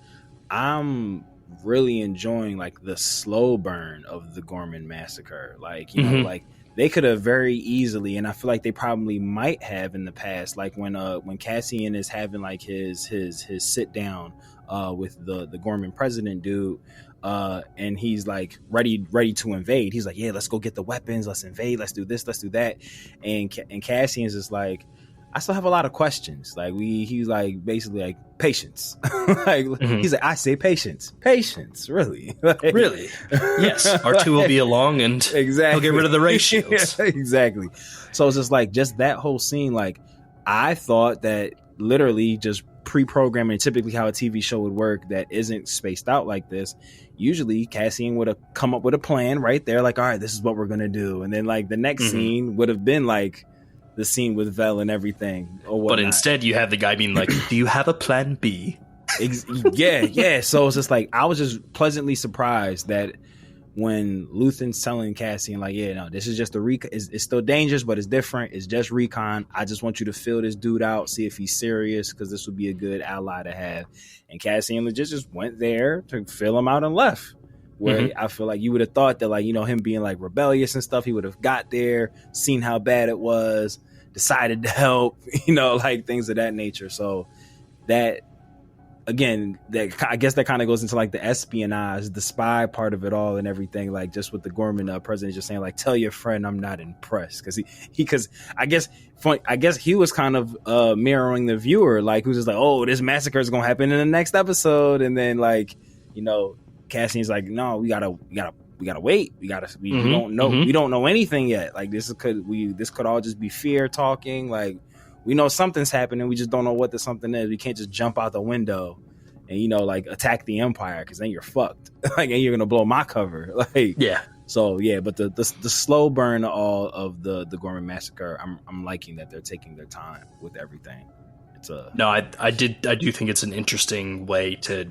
I'm really enjoying, like, the slow burn of the Gorman massacre. Like, you know, like, they could have very easily, and I feel like they probably might have in the past, like, when Cassian is having, like, his sit down with the Gorman president dude, and he's like ready to invade. He's like, yeah, let's go get the weapons, let's invade, let's do this, let's do that. And Cassian's just like, I still have a lot of questions. Like he's like basically like patience. Like he's like, I say patience, really, like, really. Yes, R2 will be along and he'll get rid of the ray shields. Exactly. So it's just that whole scene. Like I thought that literally just pre-programming, typically how a TV show would work that isn't spaced out like this. Usually Cassian would have come up with a plan right there, like, all right, this is what we're gonna do, and then like the next scene would have been like the scene with Vel and everything, or whatnot. But instead you have the guy being like, do you have a plan B? Yeah. So it's just like I was just pleasantly surprised that when Luthen's telling Cassian, like, yeah, no, this is just a recon. It's still dangerous, but it's different. It's just recon. I just want you to fill this dude out, see if he's serious, because this would be a good ally to have. And Cassian legit just went there to fill him out and left. Where I feel like you would have thought that, like, you know, him being like rebellious and stuff, he would have got there, seen how bad it was, decided to help, you know, like things of that nature. So that, again, that I guess that kind of goes into like the espionage, the spy part of it all and everything. Like just with the Gorman president just saying like, tell your friend I'm not impressed, because I guess he was kind of mirroring the viewer, like who's just like, oh, this massacre is gonna happen in the next episode, and then like, you know, Cassian's like, no, we gotta wait, we don't know, we don't know anything yet. Like this could all just be fear talking. Like we know something's happening, we just don't know what the something is. We can't just jump out the window and, you know, like attack the Empire, because then you're fucked. Like, and you're gonna blow my cover. Like, yeah. So yeah, but the slow burn all of the Gorman massacre, I'm liking that they're taking their time with everything. It's no, I do think it's an interesting way to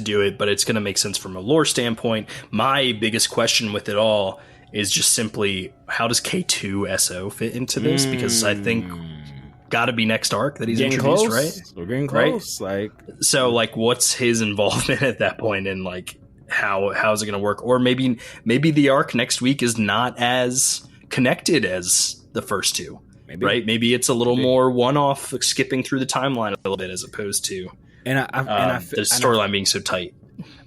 do it, but it's going to make sense from a lore standpoint. My biggest question with it all is just simply, how does K2SO fit into this? Because I think got to be next arc that he's introduced, right? We're getting close. Right? So like, what's his involvement at that point, and like how's it going to work? Or maybe the arc next week is not as connected as the first two, right? Maybe it's a little more one-off, skipping through the timeline a little bit, as opposed to the storyline being so tight.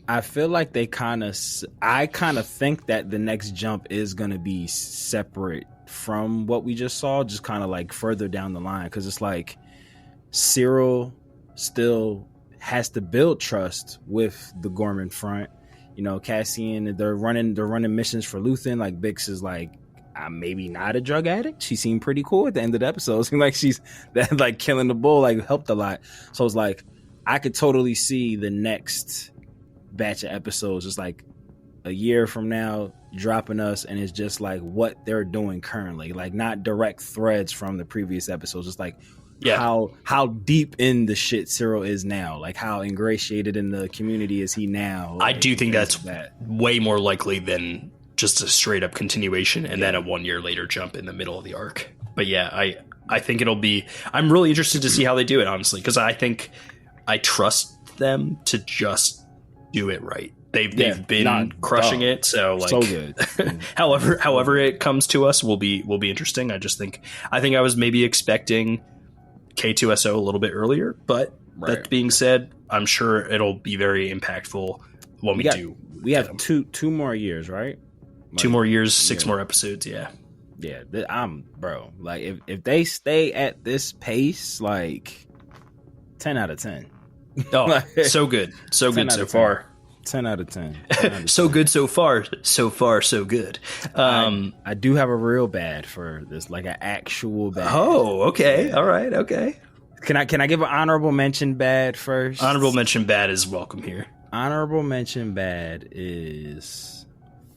I feel like I kind of think that the next jump is going to be separate from what we just saw, just kind of like further down the line, because it's like Syril still has to build trust with the Gorman front. You know, Cassian, they're running missions for Luthen. Like Bix is like, I'm maybe not a drug addict. She seemed pretty cool at the end of the episode. It seemed like she's that like killing the bull like helped a lot. So it's like I could totally see the next batch of episodes just like a year from now dropping us, and it's just like what they're doing currently, like not direct threads from the previous episodes, just like how deep in the shit Syril is now, like how ingratiated in the community is he now. Like, I do think that's way more likely than just a straight up continuation and then a 1 year later jump in the middle of the arc. But yeah, I think it'll be, I'm really interested to see how they do it, honestly, because I think I trust them to just do it right. They've been crushing it, so like, so good. however it comes to us will be interesting. I think I was maybe expecting K2SO a little bit earlier, but that being said, I'm sure it'll be very impactful when we do. We have two more years, right? Like, 2 more years, 6 more episodes. Yeah. Yeah. Bro, like if they stay at this pace, like 10 out of 10. Oh, like, so good. So good so far. 10 out of 10. So good so far. So far, so good. I do have a real bad for this, like an actual bad. Oh, okay. All right. Okay. Can I give an honorable mention bad first? Honorable mention bad is welcome here. Honorable mention bad is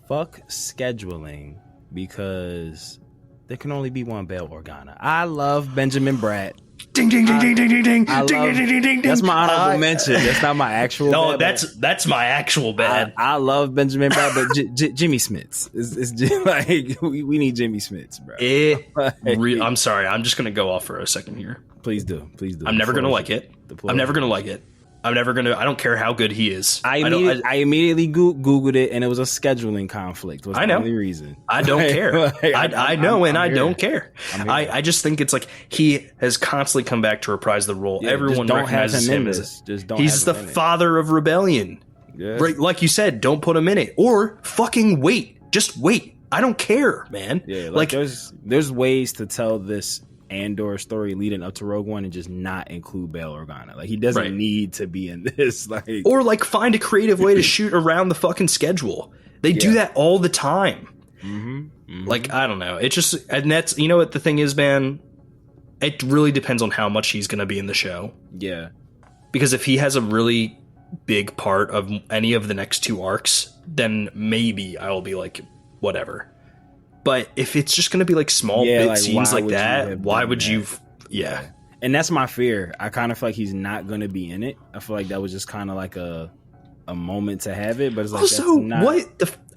fuck scheduling, because there can only be one Bail Organa. I love Benjamin Bratt. Ding ding ding ding ding ding ding ding ding ding ding. That's my honorable mention. That's not my actual. No, bad, that's my actual bad. I love Benjamin Bratt, but Jimmy Smits. It's like we need Jimmy Smits, bro. I'm sorry. I'm just gonna go off for a second here. Please do. I'm never gonna like it. I'm never gonna like it. I don't care how good he is. I immediately Googled it, and it was a scheduling conflict. Was I know. The only reason. I don't care. I know, and I don't care. I just think it's like he has constantly come back to reprise the role. Yeah, Everyone recognizes him as he's the father of rebellion. Yeah. Right, like you said, don't put him in it, or fucking wait. Just wait. I don't care, man. Yeah, like there's ways to tell this Andor story leading up to Rogue One and just not include Bail Organa. Like, he doesn't need to be in this. Like, find a creative way to shoot around the fucking schedule. They do that all the time. Like, I don't know. It just, and that's, you know what the thing is, man? It really depends on how much he's going to be in the show. Yeah. Because if he has a really big part of any of the next 2 arcs, then maybe I'll be like, whatever. But if it's just going to be like small bit scenes like that, why would you? Yeah. And that's my fear. I kind of feel like he's not going to be in it. I feel like that was just kind of like a moment to have it. But it's like, also,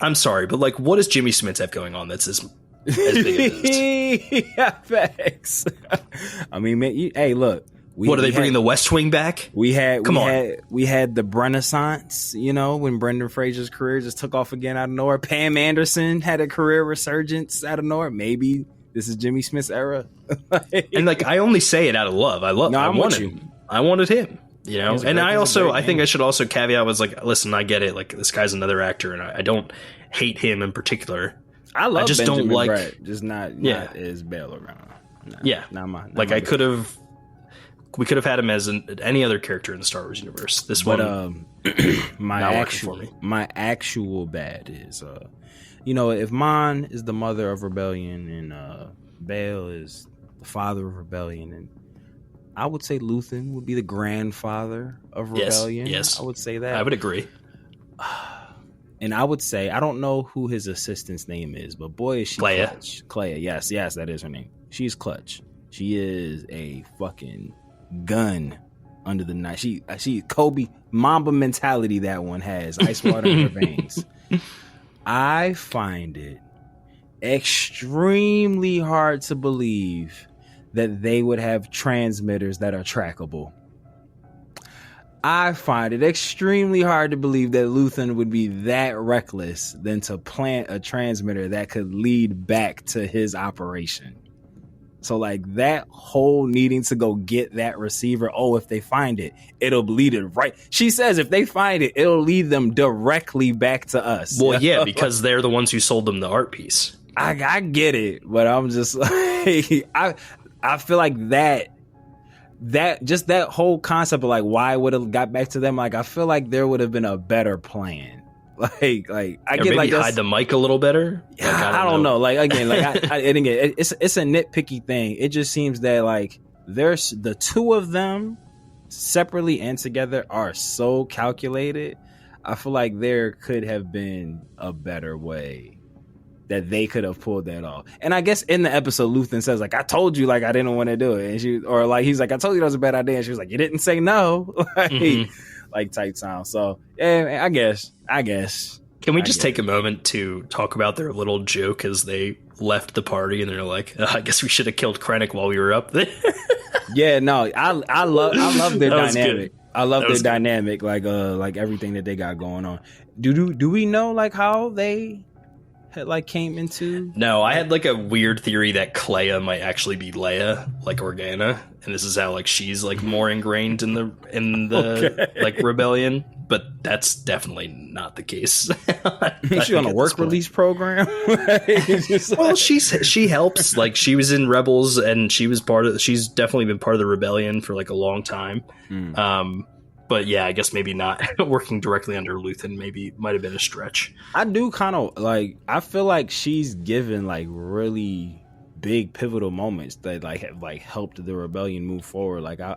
I'm sorry, but like, what does Jimmy Smits have going on that's as big as this? Yeah, facts. I mean, man, hey, look. What are they bringing the West Wing back? We had the Renaissance, you know, when Brendan Fraser's career just took off again out of nowhere. Pam Anderson had a career resurgence out of nowhere. Maybe this is Jimmy Smith's era. And like, I only say it out of love. I wanted him, you know. And I think I should also caveat was like, listen, I get it. Like, this guy's another actor, and I don't hate him in particular. I just Benjamin don't like Bratt, just not as Bail Organa. I could have. We could have had him as any other character in the Star Wars universe. This one, my actual bad is, you know, if Mon is the mother of rebellion and Bail is the father of rebellion, and I would say Luthen would be the grandfather of rebellion. Yes, I would say that. I would agree. And I would say, I don't know who his assistant's name is, but boy, is she clutch. Clea, yes, that is her name. She's clutch. She is a fucking gun under the knife. She Kobe Mamba mentality, that one has ice water in her veins. I find it extremely hard to believe that they would have transmitters that are trackable. I find it extremely hard to believe that Luthen would be that reckless than to plant a transmitter that could lead back to his operation. So like that whole needing to go get that receiver. Oh, if they find it, it'll lead it right. She says if they find it, it'll lead them directly back to us. Well, yeah, because they're the ones who sold them the art piece. I get it, but I'm just like, I feel like that just that whole concept of like why would have got back to them. Like I feel like there would have been a better plan. Like I get maybe like hide the mic a little better. Like, I don't know. Like again, like it's a nitpicky thing. It just seems that like there's the two of them separately and together are so calculated. I feel like there could have been a better way that they could have pulled that off. And I guess in the episode, Luthen says like, "I told you like I didn't want to do it," and he's like, "I told you that was a bad idea," and she was like, "You didn't say no." Like type sound. So yeah, I guess. Can we just take a moment to talk about their little joke as they left the party and they're like, I guess we should have killed Krennic while we were up there. Yeah, no, I love their dynamic. I love their dynamic, like everything that they got going on. Do we know like how they had like came into? No, I had like a weird theory that Clea might actually be Leia, like Organa, and this is how like she's like more ingrained in the like rebellion. But that's definitely not the case. She's on a work release program. Well, she helps. Like she was in Rebels, and she's definitely been part of the rebellion for like a long time. But yeah, I guess maybe not working directly under Luthen might have been a stretch. I do kind of like, I feel like she's given like really big pivotal moments that like have like helped the rebellion move forward. Like I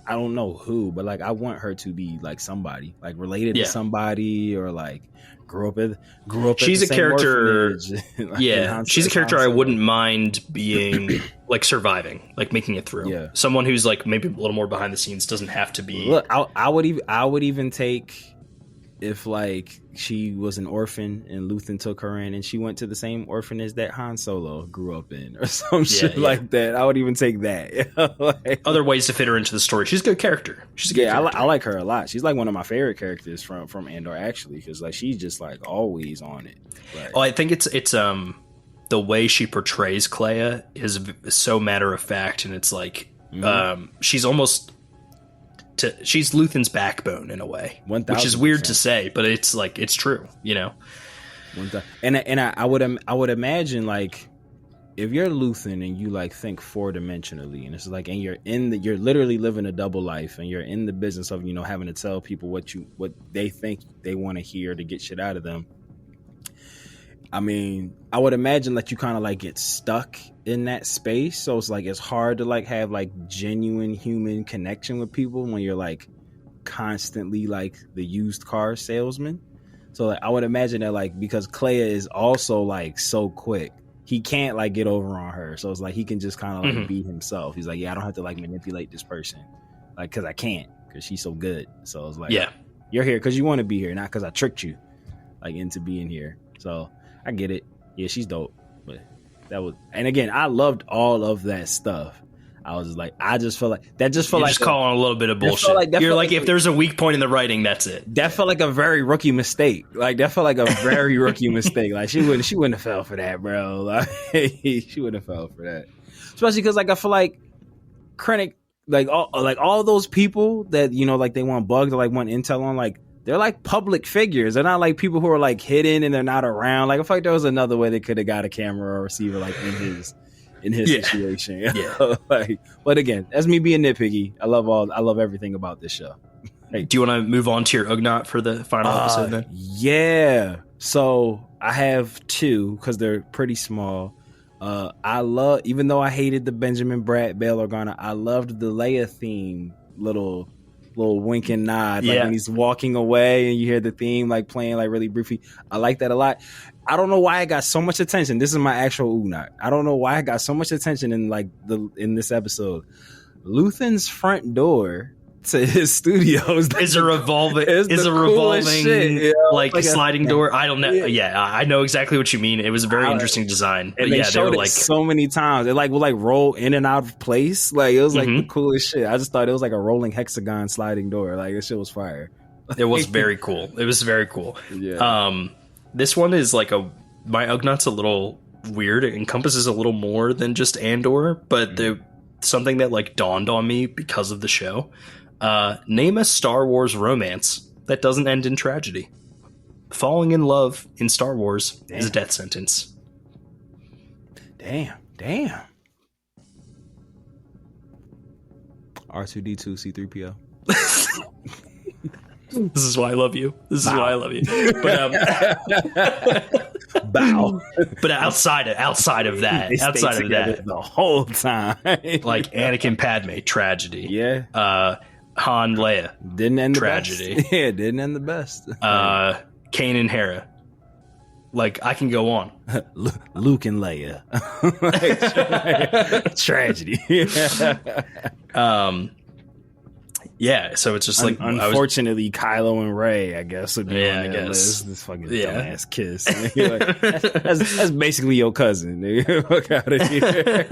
don't know who, but like I want her to be like somebody like related to somebody, or like grew up she's at the a character like, she's a character I wouldn't mind being like surviving, like making it through. Someone who's like maybe a little more behind the scenes, doesn't have to be. Look, I would even take if like she was an orphan and Luthen took her in and she went to the same orphanage that Han Solo grew up in or some shit like that. I would even take that. Like, other ways to fit her into the story. She's a good character. I like her a lot. She's like one of my favorite characters from Andor, actually, because like she's just like always on it. Like, I think it's the way she portrays Clea is so matter of fact, and it's like she's almost she's Luthen's backbone in a way, 1,000%. Which is weird to say, but it's like it's true, you know. And I would imagine like if you're Luthen and you like think 4-dimensionally, and it's like, and you're literally living a double life, and you're in the business of, you know, having to tell people what they think they want to hear to get shit out of them. I mean, I would imagine that you kind of like get stuck in that space. So it's like, it's hard to like have like genuine human connection with people when you're like constantly like the used car salesman. So like, I would imagine that like, because Clea is also like so quick, he can't like get over on her. So it's like, he can just kind of like be himself. He's like, yeah, I don't have to like manipulate this person. Like, cause I can't, cause she's so good. So it's like, yeah, you're here cause you want to be here, not cause I tricked you like into being here. So I get it. Yeah, she's dope. But that was, and again, I loved all of that stuff. I was just like, I just felt like that just felt You're like just calling a little bit of bullshit. You're like, if there's a weak point in the writing, that's it. That felt like a very rookie mistake. Like that felt like a very rookie mistake. Like she wouldn't have fell for that, bro. Like she wouldn't have fell for that. Especially because like I feel like Krennic, like all those people that, you know, like they want bugs or like want intel on, like they're like public figures. They're not like people who are like hidden and they're not around. Like I feel like there was another way they could have got a camera or receiver like in his situation. Yeah. Like, but again, that's me being nitpicky. I love everything about this show. Hey, do you want to move on to your Ugnaught for the final episode then? Yeah. So I have two because they're pretty small. I love, even though I hated the Benjamin Bratt Bail Organa, I loved the Leia theme little wink and nod, like when he's walking away and you hear the theme like playing like really briefly. I like that a lot. I don't know why I got so much attention. This is my actual Ugnaught. I don't know why I got so much attention in this episode. Luthen's front door to his studios is a revolving shit, like sliding door. I don't know. Yeah, I know exactly what you mean. It was a very interesting design. And they showed it so many times. It like would like roll in and out of place. Like it was like the coolest shit. I just thought it was like a rolling hexagon sliding door. Like this shit was fire. It was very cool. It was very cool. Yeah. This one is like my Ugnaught's a little weird. It encompasses a little more than just Andor, but something that like dawned on me because of the show. Name a Star Wars romance that doesn't end in tragedy. Falling in love in Star Wars is a death sentence. Damn. R2D2 C3PO. This is why I love you. But bow. But outside of that, the whole time, like Anakin Padme tragedy. Yeah. Han Leia didn't end tragedy. The best. Yeah, didn't end the best. Kanan and Hera. Like I can go on. Luke and Leia. Tragedy. Yeah, so it's just like unfortunately Kylo and Rey, I guess, would be on that list. This fucking dumbass kiss. Like, that's basically your cousin. Nigga. Fuck out of here.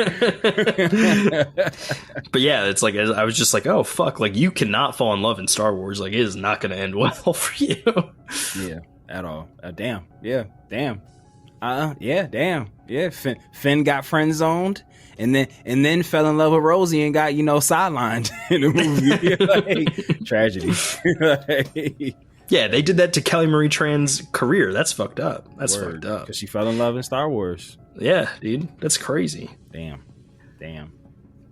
But yeah, it's like I was just like, oh fuck, like you cannot fall in love in Star Wars. Like it is not going to end well for you. Yeah, at all. Damn. Yeah, damn. Yeah, damn. Yeah, Finn got friend zoned, and then fell in love with Rosie and got sidelined in the movie. Like, tragedy. Yeah, they did that to Kelly Marie Tran's career. That's fucked up. That's fucked up. Because she fell in love in Star Wars. Yeah, dude, that's crazy. Damn.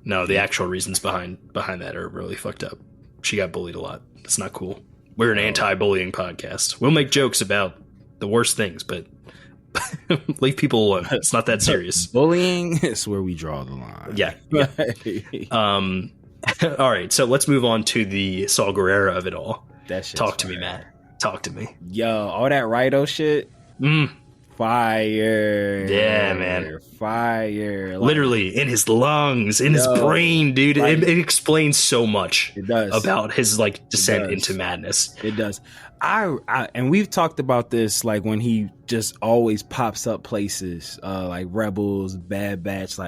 No, the actual reasons behind that are really fucked up. She got bullied a lot. That's not cool. We're an anti-bullying podcast. We'll make jokes about the worst things, but leave people alone. It's not that serious. Bullying is where we draw the line. Yeah. All right, so let's move on to the Saw Gerrara of it all. Talk to me, Matt. Talk to me. Yo, all that Rito shit. Fire. Yeah, man. Fire. Literally in his lungs, in his brain, dude. It explains so much. It does. About his descent into madness. It does. And we've talked about this when he just always pops up places like Rebels, Bad Batch.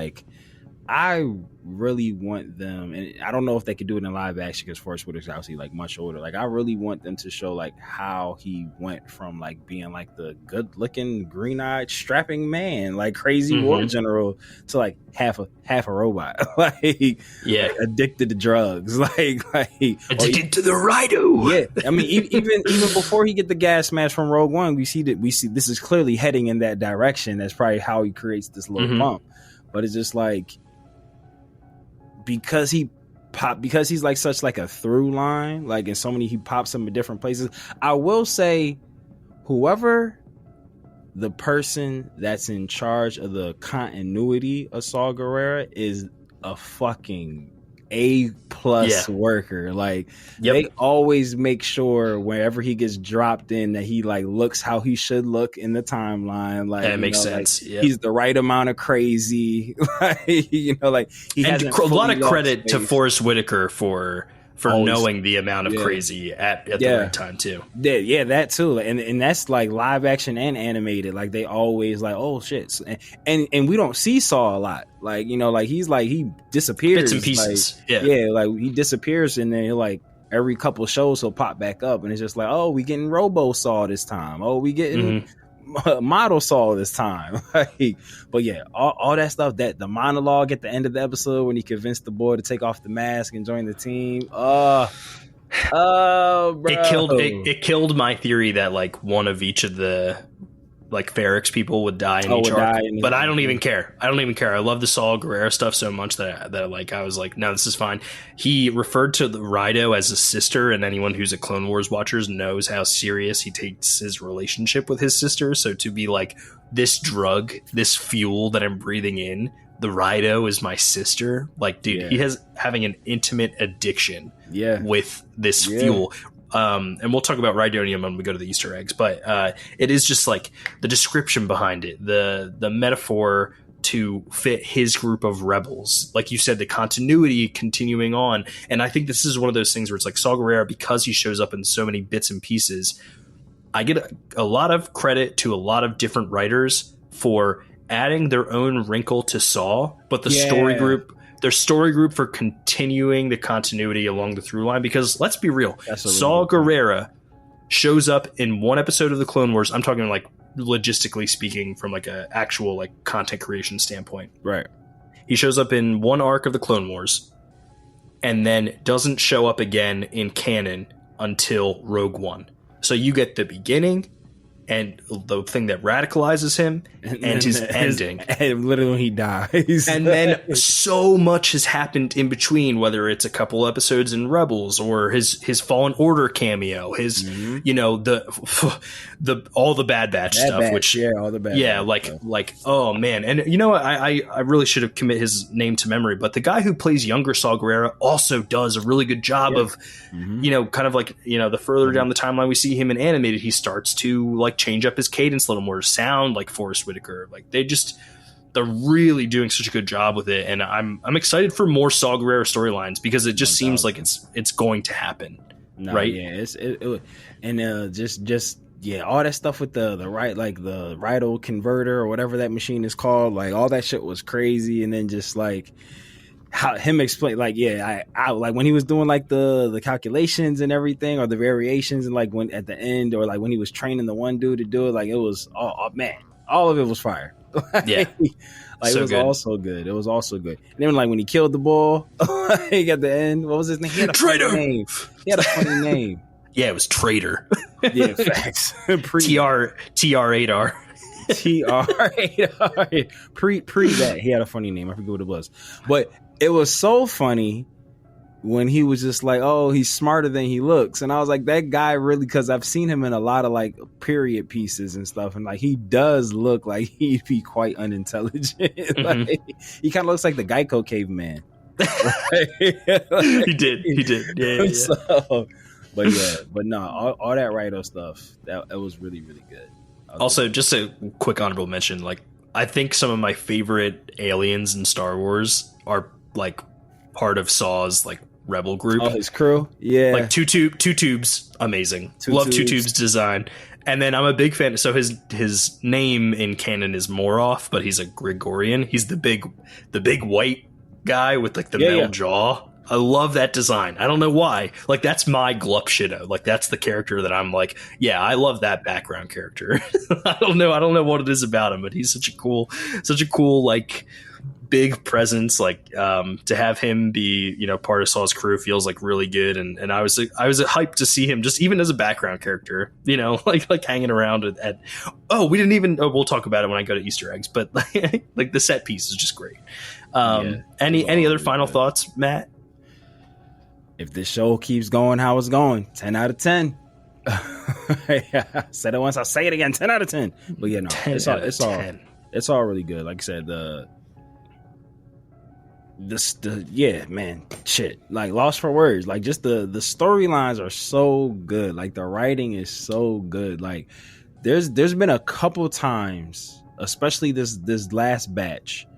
I really want them, and I don't know if they could do it in live action because Forrest Whitaker's obviously much older. I really want them to show how he went from being the good looking, green eyed, strapping man, crazy war general to half a robot, addicted to drugs, addicted to the Rito. Yeah, I mean even before he get the gas mask from Rogue One, we see this is clearly heading in that direction. That's probably how he creates this little bump, but it's just because he's such a through line, in so many, he pops him in different places. I will say, whoever the person that's in charge of the continuity of Saw Gerrara is a fucking A+ worker. They always make sure wherever he gets dropped in that he looks how he should look in the timeline. That makes sense. He's the right amount of crazy. He has a lot of credit to Forrest Whitaker for knowing the amount of crazy at the right time too. Yeah, that too. And that's live action and animated. They always oh shit. And we don't see Saw a lot. He disappears. Bits and pieces. He disappears and then every couple shows he'll pop back up and it's just we getting Robo Saw this time. Oh, we getting model Saw this time. But yeah, all that stuff, that the monologue at the end of the episode when he convinced the boy to take off the mask and join the team. Bro. It killed my theory that one of each of the Ferrex people would die in each arc, but I don't even care. I love the Saw Gerrara stuff so much that I was no, this is fine. He referred to the Rito as a sister, and anyone who's a Clone Wars watchers knows how serious he takes his relationship with his sister. So to be this drug, this fuel that I'm breathing in, the Rito is my sister. He has having an intimate addiction with this fuel. And we'll talk about Rhydonium when we go to the Easter eggs, but it is just the description behind it, the metaphor to fit his group of rebels. Like you said, the continuity continuing on. And I think this is one of those things where it's Saw Gerrara, because he shows up in so many bits and pieces, I get a lot of credit to a lot of different writers for adding their own wrinkle to Saw, but their story group for continuing the continuity along the through line. Because let's be real, Saw Gerrara shows up in one episode of the Clone Wars. I'm talking logistically speaking, from a actual content creation standpoint. Right. He shows up in one arc of the Clone Wars and then doesn't show up again in canon until Rogue One. So you get the beginning and the thing that radicalizes him and his ending. And literally he dies. And then so much has happened in between, whether it's a couple episodes in Rebels or his Fallen Order cameo, his, all the Bad Batch stuff, all the Bad Batch. Oh man. And I really should have commit his name to memory, but the guy who plays younger Saw Gerrara also does a really good job of, the further down the timeline we see him in animated, he starts to change up his cadence a little more, sound like Forrest Whitaker. They're really doing such a good job with it, and I'm excited for more Saw Gerrara storylines because it just seems like it's going to happen. Right? Yeah, all that stuff with the right, the Rito converter or whatever that machine is called, all that shit was crazy. And then just how him explain, I when he was doing the calculations and everything, or the variations, and when at the end, or when he was training the one dude to do it, it was all of it was fire. Yeah. Like, So it was good. also good. It was also good. And then, like, when he killed the bull, like, at the end, what was his name? He had a Traitor! funny name. He had a funny name. Yeah, it was Traitor. Yeah, facts. TR8R. TR8R. Pre that, he had a funny name. I forget what it was. But it was so funny when he was just like, oh, he's smarter than he looks. And I was like, that guy really, because I've seen him in a lot of like period pieces and stuff. And like, he does look like he'd be quite unintelligent. Like, he kind of looks like the Geico caveman. He did. Yeah. So, but no, all that Rito stuff, that was really, really good. Also, just a quick honorable mention, like, I think some of my favorite aliens in Star Wars are like part of Saw's like rebel group. Oh, his crew? Yeah. Like two tubes, amazing. Love two tubes design. And then I'm a big fan. So his name in canon is Moroff, but he's a Gregorian. He's the big white guy with like the metal jaw. I love that design. I don't know why. Like, that's my Glup Shido. Like, that's the character that I'm like, yeah, I love that background character. I don't know what it is about him, but he's such a cool like big presence. Like, to have him be, you know, part of Saw's crew feels like really good. And I was hyped to see him just even as a background character, you know, like hanging around at we'll talk about it when I go to Easter eggs, but like the set piece is just great. Any other final thoughts, Matt? If this show keeps going how it's going, 10 out of 10. I said it once, I'll say it again, 10 out of 10. But yeah, no, it's all really good. Like I said, man, shit. Like, lost for words. Like, just the storylines are so good. Like, the writing is so good. Like, there's been a couple times, especially this last batch,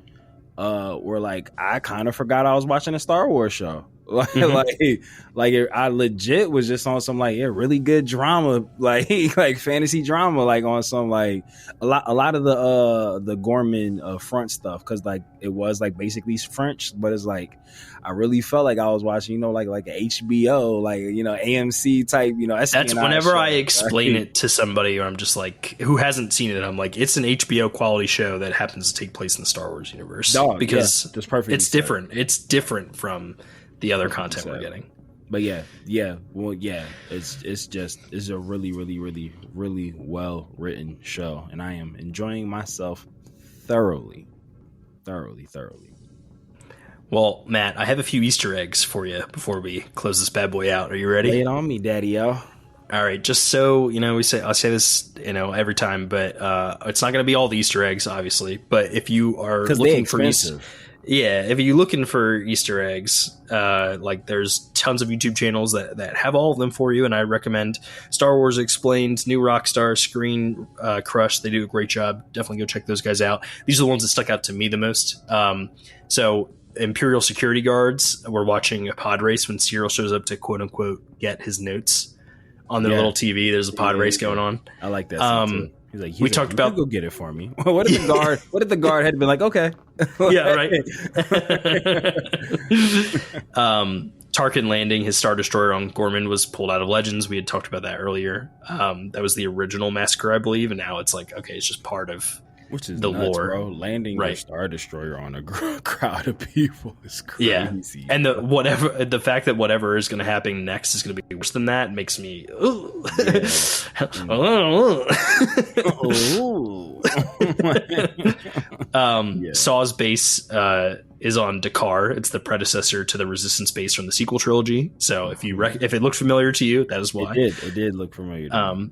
where like I kind of forgot I was watching a Star Wars show. Like I legit was just on some like really good drama, like fantasy drama, like on some like a lot of the Gorman front stuff, because like it was like basically French, but it's like I really felt like I was watching, you know, like an HBO, like, you know, AMC type, you know. Espionage That's whenever show, I explain it to somebody, or I'm just like, who hasn't seen it, I'm like, it's an HBO quality show that happens to take place in the Star Wars universe. Because that's perfect. It's different. It's different from the other content we're getting. But it's a really, really, really, really well written show, and I am enjoying myself thoroughly. Well, Matt, I have a few Easter eggs for you before we close this bad boy out. Are you ready? Lay it on me, daddy-o. All right, just so you know, I say this, you know, every time, but it's not going to be all the Easter eggs, obviously. But if you are looking for if you're looking for Easter eggs, like there's tons of YouTube channels that have all of them for you, and I recommend Star Wars Explained, New Rockstar, Screen Crush. They do a great job. Definitely go check those guys out. These are the ones that stuck out to me the most. So Imperial security guards were watching a pod race when Syril shows up to quote unquote get his notes on their little TV. There's a pod race going on. I like that. Too. We talked about go get it for me. What if the guard had been like, okay, yeah, right. Tarkin landing his Star Destroyer on Gorman was pulled out of Legends. We had talked about that earlier. That was the original massacre, I believe, and now it's like, okay, it's just part of which is the nuts, lore. Bro. Landing your Star Destroyer on a crowd of people is crazy. Yeah, and the fact that whatever is going to happen next is going to be worse than that makes me. Saw's base is on Dakar. It's the predecessor to the Resistance base from the sequel trilogy. So if it looked familiar to you, that is why it did look familiar to me.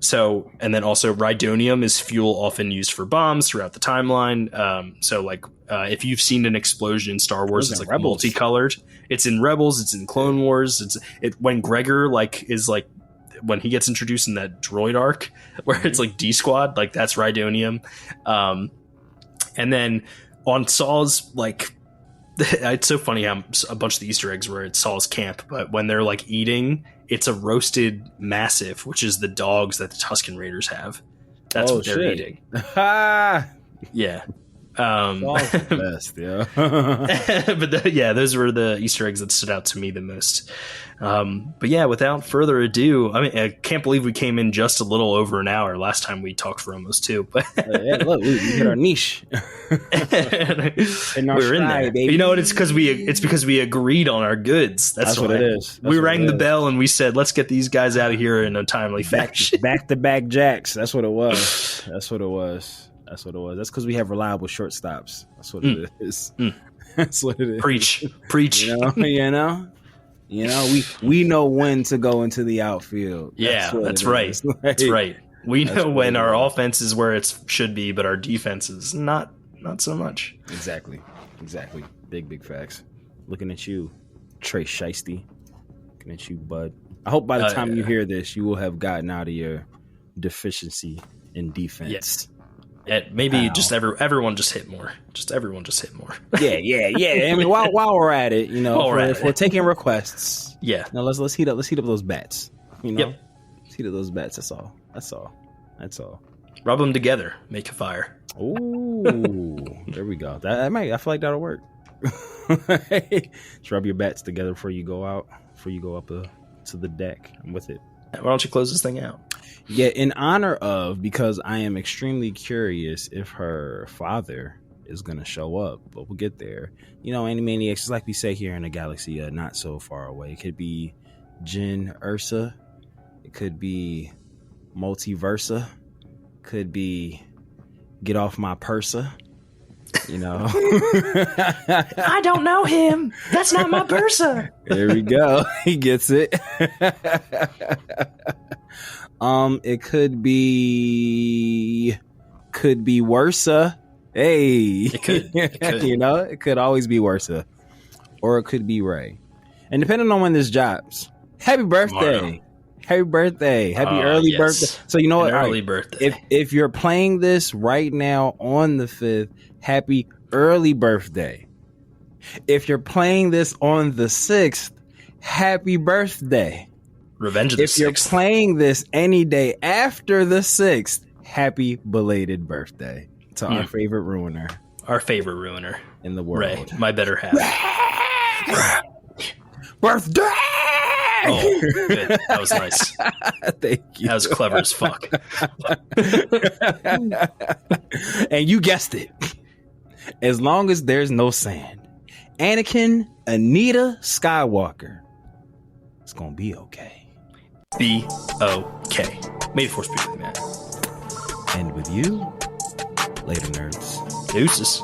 So, and then also Rhydonium is fuel often used for bombs throughout the timeline. So like, if you've seen an explosion in Star Wars, it's like Rebels. Multicolored. It's in Rebels. It's in Clone Wars. When Gregor when he gets introduced in that droid arc where it's like D Squad, like that's Rhydonium. And then on Saw's, like, it's so funny how a bunch of the Easter eggs were at Saw's camp, but when they're like eating, it's a roasted Massive, which is the dogs that the Tusken Raiders have. That's what they're eating. Yeah. the best, yeah. But yeah, those were the Easter eggs that stood out to me the most. But yeah, without further ado, I mean, I can't believe we came in just a little over an hour. Last time we talked for almost 2. But yeah, look, we hit our niche. We're in there, baby. You know what? It's because we agreed on our goods. That's what it is. We rang the bell and we said, let's get these guys out of here in a timely fashion. Back to back jacks. That's what it was. That's That's because we have reliable shortstops. That's what it is. That's what it is. Preach. You know, we know when to go into the outfield. That's right. That's right. We know when our offense is where it should be, but our defense is not so much. Exactly. Big facts. Looking at you, Trey Shiesty. Looking at you, bud. I hope by the time you hear this, you will have gotten out of your deficiency in defense. Yes. Maybe just everyone just hit more. Everyone just hit more. Yeah. I mean, while we're at it, if we're taking requests, Now let's heat up those bats. Let's heat up those bats. That's all. Rub them together, make a fire. Ooh, there we go. I feel like that'll work. Just rub your bats together before you go out. Before you go up to the deck. I'm with it. Why don't you close this thing out? Yeah, in honor of, because I am extremely curious if her father is going to show up, but we'll get there. Animaniacs, like we say here in a galaxy not so far away. It could be Jin Ursa. It could be Multiversa. Could be Get Off My Pursa. I don't know him. That's not my Pursa. There we go. He gets it. It could be Worsa. Hey, it could. It could always be Worsa, or it could be Ray. And depending on when this drops, happy birthday. Tomorrow. Happy birthday. Happy early birthday. So you know what? Early birthday. If you're playing this right now on the 5th, happy early birthday. If you're playing this on the 6th, happy birthday. Revenge of the 6th. If you're playing this any day after the 6th, happy belated birthday to our favorite ruiner. Our favorite ruiner in the world. Ray, my better half. Birthday! Oh, good. That was nice. Thank you. That was clever as fuck. And you guessed it. As long as there's no sand, Anakin, Anita Skywalker, it's gonna be okay. Be okay. May the Force be with you, man. And with you, later, nerds. Deuces.